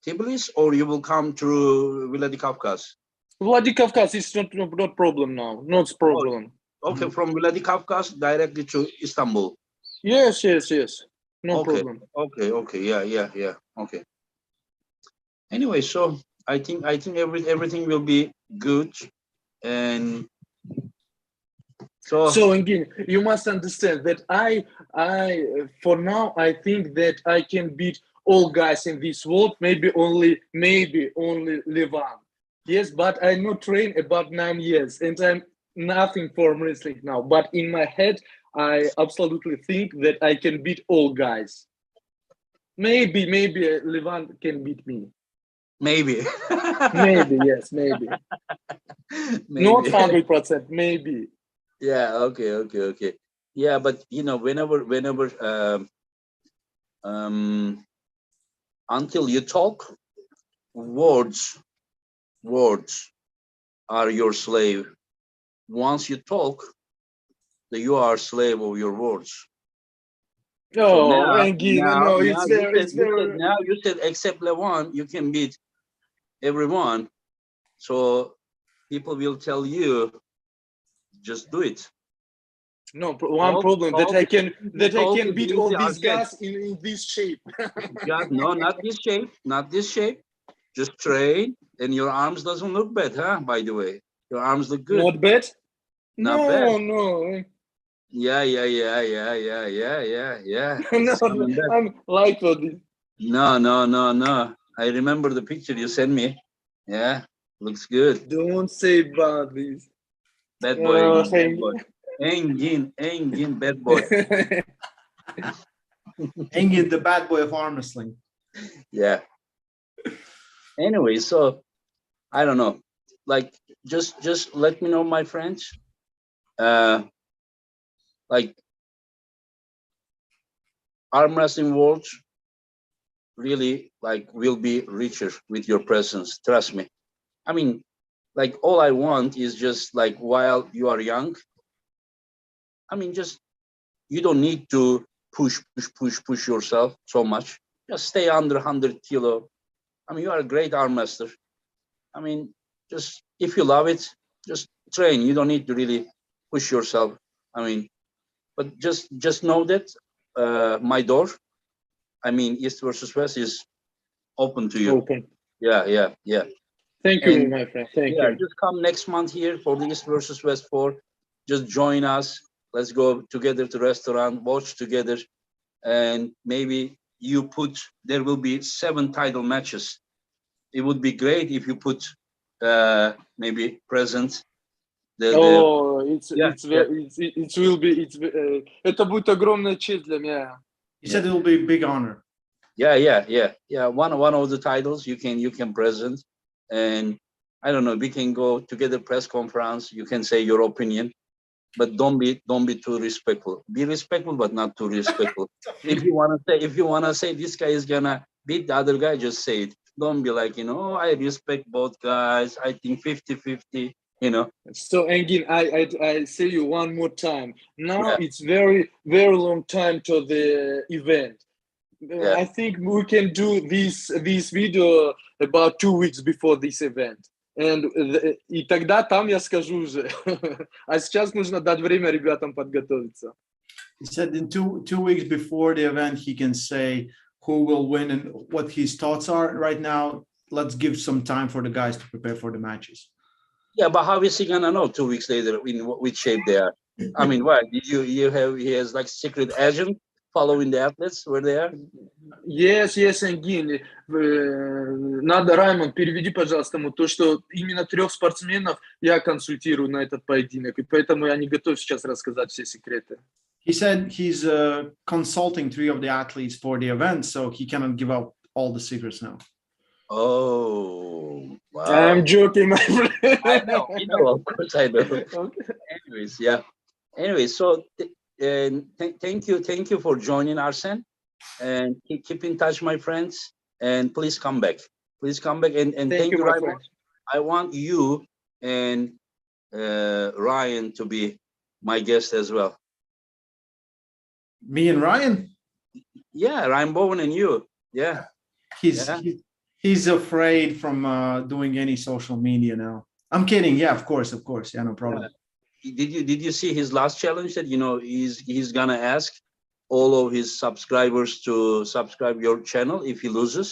Tbilisi, or you will come through Vladikavkaz? Vladikavkaz is not problem now. Not problem. Okay, from Vladikavkaz directly to Istanbul. Yes. No Okay, problem. okay, yeah. Okay. Anyway, so I think everything will be good, and so So again, you must understand that I for now I think that I can beat all guys in this world. Maybe only Levan. Yes, but I not train about 9 years, and I'm nothing for wrestling now. But in my head, I absolutely think that I can beat all guys. Maybe Levan can beat me. maybe, Maybe yes, maybe not maybe. 100%. Maybe. Yeah. Okay. Yeah, but whenever until you talk, words are your slave. Once you talk, then you are slave of your words. So Oh, Engin, no, now it's very. you said except Levan, you can beat everyone. So people will tell you, just do it. No, one problem that I can Talk is beat all easy, these Arsen. guys in this shape. Yeah, no, not this shape, not this shape. Just train, and your arms doesn't look bad, huh? By the way, your arms look good. Not bad. Not bad. No. Yeah. It's No, coming back. I'm like for this. No. I remember the picture you sent me. Yeah, looks good. Don't say about this. Bad boy, Engin, bad Thank boy. Engin, bad boy. Engin, the bad boy of arm wrestling. Yeah. Anyway, so I don't know. Like, just let me know, my friends. Like, arm wrestling world really will be richer with your presence. Trust me. I mean, like, all I want is just like, while you are young, I mean, just, you don't need to push yourself so much. Just stay under 100 kilo. I mean, you are a great arm wrestler. I mean, just, if you love it, just train. You don't need to really push yourself. I mean, but just know that my door, I mean, East versus West, is open to you. Open. Yeah. Thank you, And my friend. Thank yeah, you. just come next month here for the East versus West 4. Just join us. Let's go together to restaurant, watch together, and maybe there will be 7 title matches. It would be great if you put maybe present Oh, yeah. it will be это будет огромная честь для меня. He said it will be a big honor. Yeah. One of the titles you can present, and I don't know, we can go together press conference. You can say your opinion, but don't be too respectful. Be respectful, but not too respectful. If you wanna say this guy is gonna beat the other guy, just say it. Don't be like, I respect both guys. I think 50-50. So Engin, I say you one more time. Now Yeah. it's very long time to the event. Yeah. I think we can do this video about 2 weeks before this event. И тогда там я скажу уже. А сейчас нужно дать время ребятам подготовиться. He said in two weeks before the event, he can say who will win and what his thoughts are. Right now, let's give some time for the guys to prepare for the matches. Yeah, but how is he gonna know 2 weeks later in which shape they are? I mean, what did he has like secret agent following the athletes where they are? Yes, Engin. Надо, Раймонд, переведи, пожалуйста, ему то, что именно 3 спортсменов я консультирую на этот поединок, и поэтому я не готов сейчас рассказать все секреты. He said he's consulting 3 of the athletes for the event, so he cannot give out all the secrets now. Oh, wow. I'm joking, my friend. I know, of course I know. Okay. Anyways, yeah. Anyways, so thank you for joining, Arsen, and keep in touch, my friends, and please come back. And thank you, my Ryan. friend. I want you and Ryan to be my guest as well. Me and Ryan? Yeah, Ryan Bowen and you. Yeah. He's he's afraid from doing any social media now. I'm kidding. Yeah, of course. Yeah, no problem. Did you see his last challenge that he's gonna ask all of his subscribers to subscribe your channel if he loses,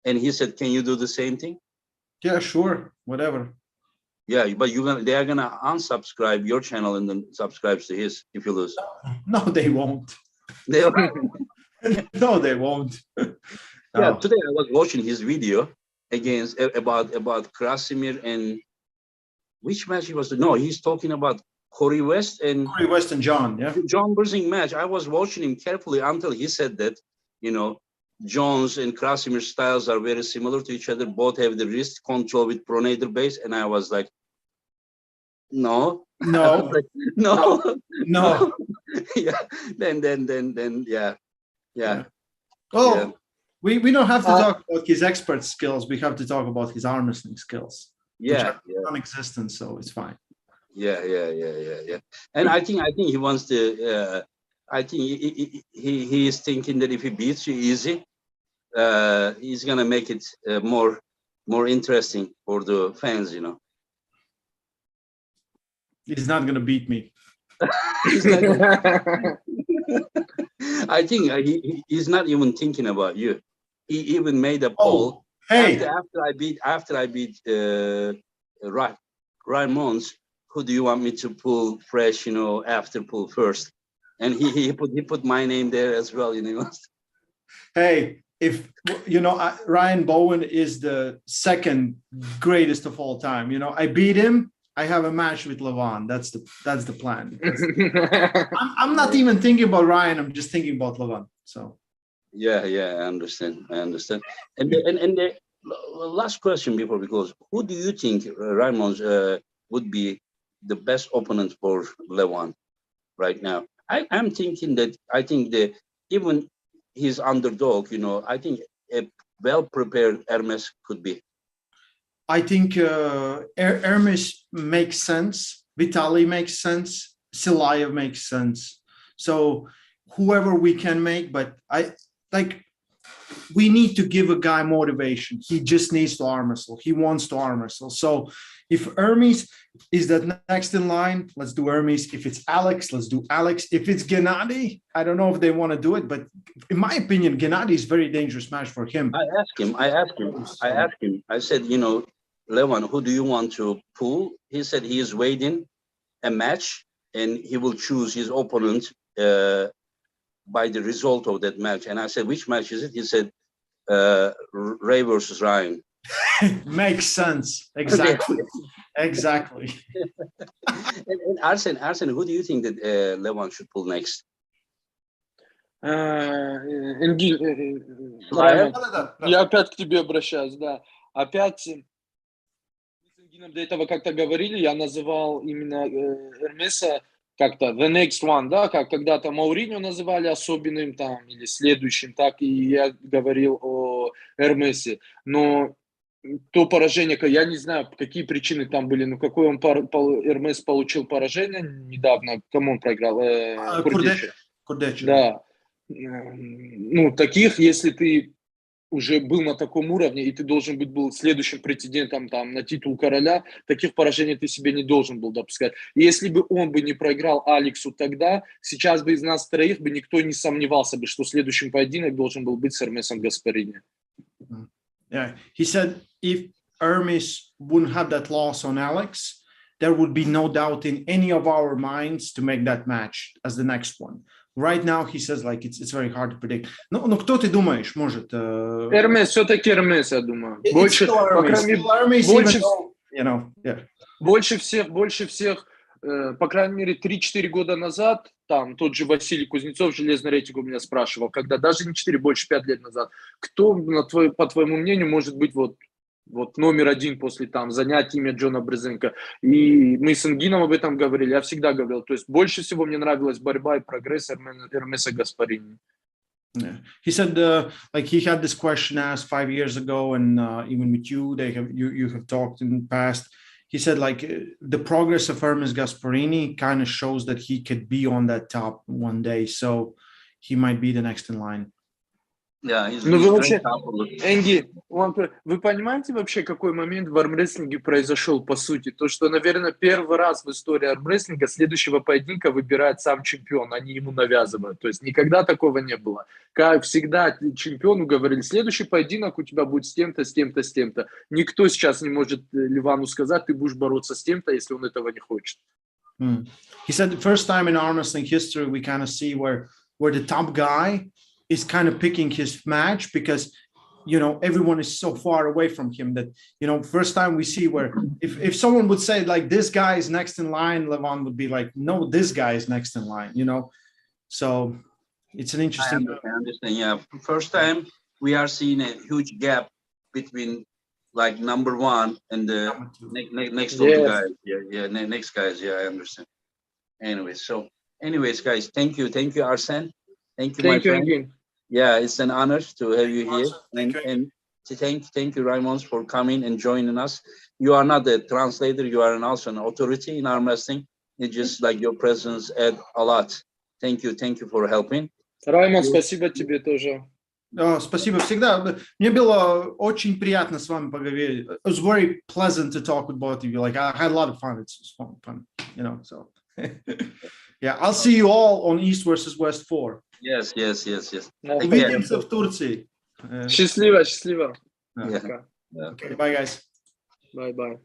and he said, "Can you do the same thing?" Yeah, sure. Whatever. Yeah, but they are gonna unsubscribe your channel and then subscribes to his if you lose. No, they won't. They are, No, they won't. yeah. No. Today I was watching his video against about Krasimir and which match he was. No, he's talking about Corey West and Corey West and John. Yeah. John Bursing match. I was watching him carefully until he said that, Jones and Krasimir's styles are very similar to each other. Both have the wrist control with pronator base. And I was like, no. No. No. No. Yeah. Then, yeah. Well, Yeah. we don't have to talk about his expert skills. We have to talk about his arm wrestling skills. Yeah. Non-existent, so it's fine. Yeah. And I think he wants to. I think he is thinking that if he beats you easy, he's gonna make it more interesting for the fans. He's not gonna beat me. I think he's not even thinking about you. He even made a poll. Hey, After I beat Ryan Mons, who do you want me to pull fresh? After pull first, and he put my name there as well. hey, if Ryan Bowen is the second greatest of all time. I beat him. I have a match with Levon. That's the plan. I'm not even thinking about Ryan. I'm just thinking about Levon. So. Yeah, I understand. And the last question before we close: who do you think Raymond would be the best opponent for Levon right now? I'm thinking that even his underdog, I think a well-prepared Hermes could be. I think Hermes makes sense. Vitali makes sense. Silayev makes sense. So whoever we can make, but we need to give a guy motivation. He just needs to arm wrestle. He wants to arm wrestle. So if Hermes is that next in line, let's do Hermes. If it's Alex, let's do Alex. If it's Gennady, I don't know if they want to do it, but in my opinion, Gennady is very dangerous match for him. I asked him. I said, Levon, who do you want to pull? He said he is waiting a match and he will choose his opponent by the result of that match. And I said, which match is it? He said, Ray versus Ryan. Makes sense. Exactly. Exactly. And Arsen, who do you think that Levon should pull next? Я опять к тебе обращаюсь, да. Опять мы с Ингином до этого как-то говорили, я называл именно Эрмеса как-то the next one, да, как когда-то Мауриньо называли особенным там или следующим, так и я говорил о Эрмесе. Но то поражение, я не знаю, какие причины там были, но какой Эрмес получил поражение недавно, кому он проиграл? Курдечу. Да. Таких, если ты уже был на таком уровне, и ты должен был следующим претендентом там, на титул короля, таких поражений ты себе не должен был допускать. И если бы он бы не проиграл Алексу тогда, сейчас бы из нас троих бы никто не сомневался бы, что следующим поединок должен был быть с Эрмесом Гаспарини. Yeah, he said if Hermes wouldn't have that loss on Alex, there would be no doubt in any of our minds to make that match as the next one. Right now, he says it's very hard to predict. Но кто ты думаешь, может? Эрмес, все-таки Эрмес, я думаю. Больше всех, по крайней мере, 3-4 года назад, там тот же Василий Кузнецов, железный рейтинг у меня спрашивал, когда даже не 4, больше 5 лет назад, кто, по твоему мнению, может быть вот номер один после там занять имя Джона Брызенко. И мы с Ингином об этом говорили, я всегда говорил. То есть больше всего мне нравилась борьба и прогресс Эрмеса Гаспарини. Yeah. He said he had this question asked 5 years ago, and even with you, you have talked in the past. He said the progress of Hermes Gasparini kind of shows that he could be on that top one day, so he might be the next in line. Yeah, he's, Ну he's вы very вообще, popular. Энги, вы понимаете вообще, какой момент в армрестлинге произошел по сути? То, что, наверное, первый раз в истории армрестлинга следующего поединка выбирает сам чемпион, они ему навязывают. То есть никогда такого не было. Как всегда чемпиону говорили, следующий поединок у тебя будет с тем-то, с тем-то, с тем-то. Никто сейчас не может Ливану сказать, ты будешь бороться с тем-то, если он этого не хочет. He said the first time in arm wrestling history we kind of see where the top guy is kind of picking his match because everyone is so far away from him that first time we see where if someone would say like this guy is next in line, Levon would be like, no, this guy is next in line, so it's an interesting. I understand. Yeah, first time we are seeing a huge gap between like number one and the next of the Yes. guys. Yeah, next guys. Yeah, I understand. Anyways, guys, thank you, Arsen. Thank you, my Thank you, friend. Engin. Yeah, it's an honor to have you here, Thank you. and thank you, Raymond, for coming and joining us. You are not a translator; you are also an authority in arm wrestling. It's just like your presence add a lot. Thank you for helping. Раймонд, спасибо тебе тоже. Спасибо всегда. Мне было очень приятно с вами поговорить. It was very pleasant to talk with both of you. Like I had a lot of fun. It's fun, so. Yeah, I'll see you all on East versus West 4. Yes. Увидимся в Турции. Счастливо. Yeah. Okay, bye guys. Bye.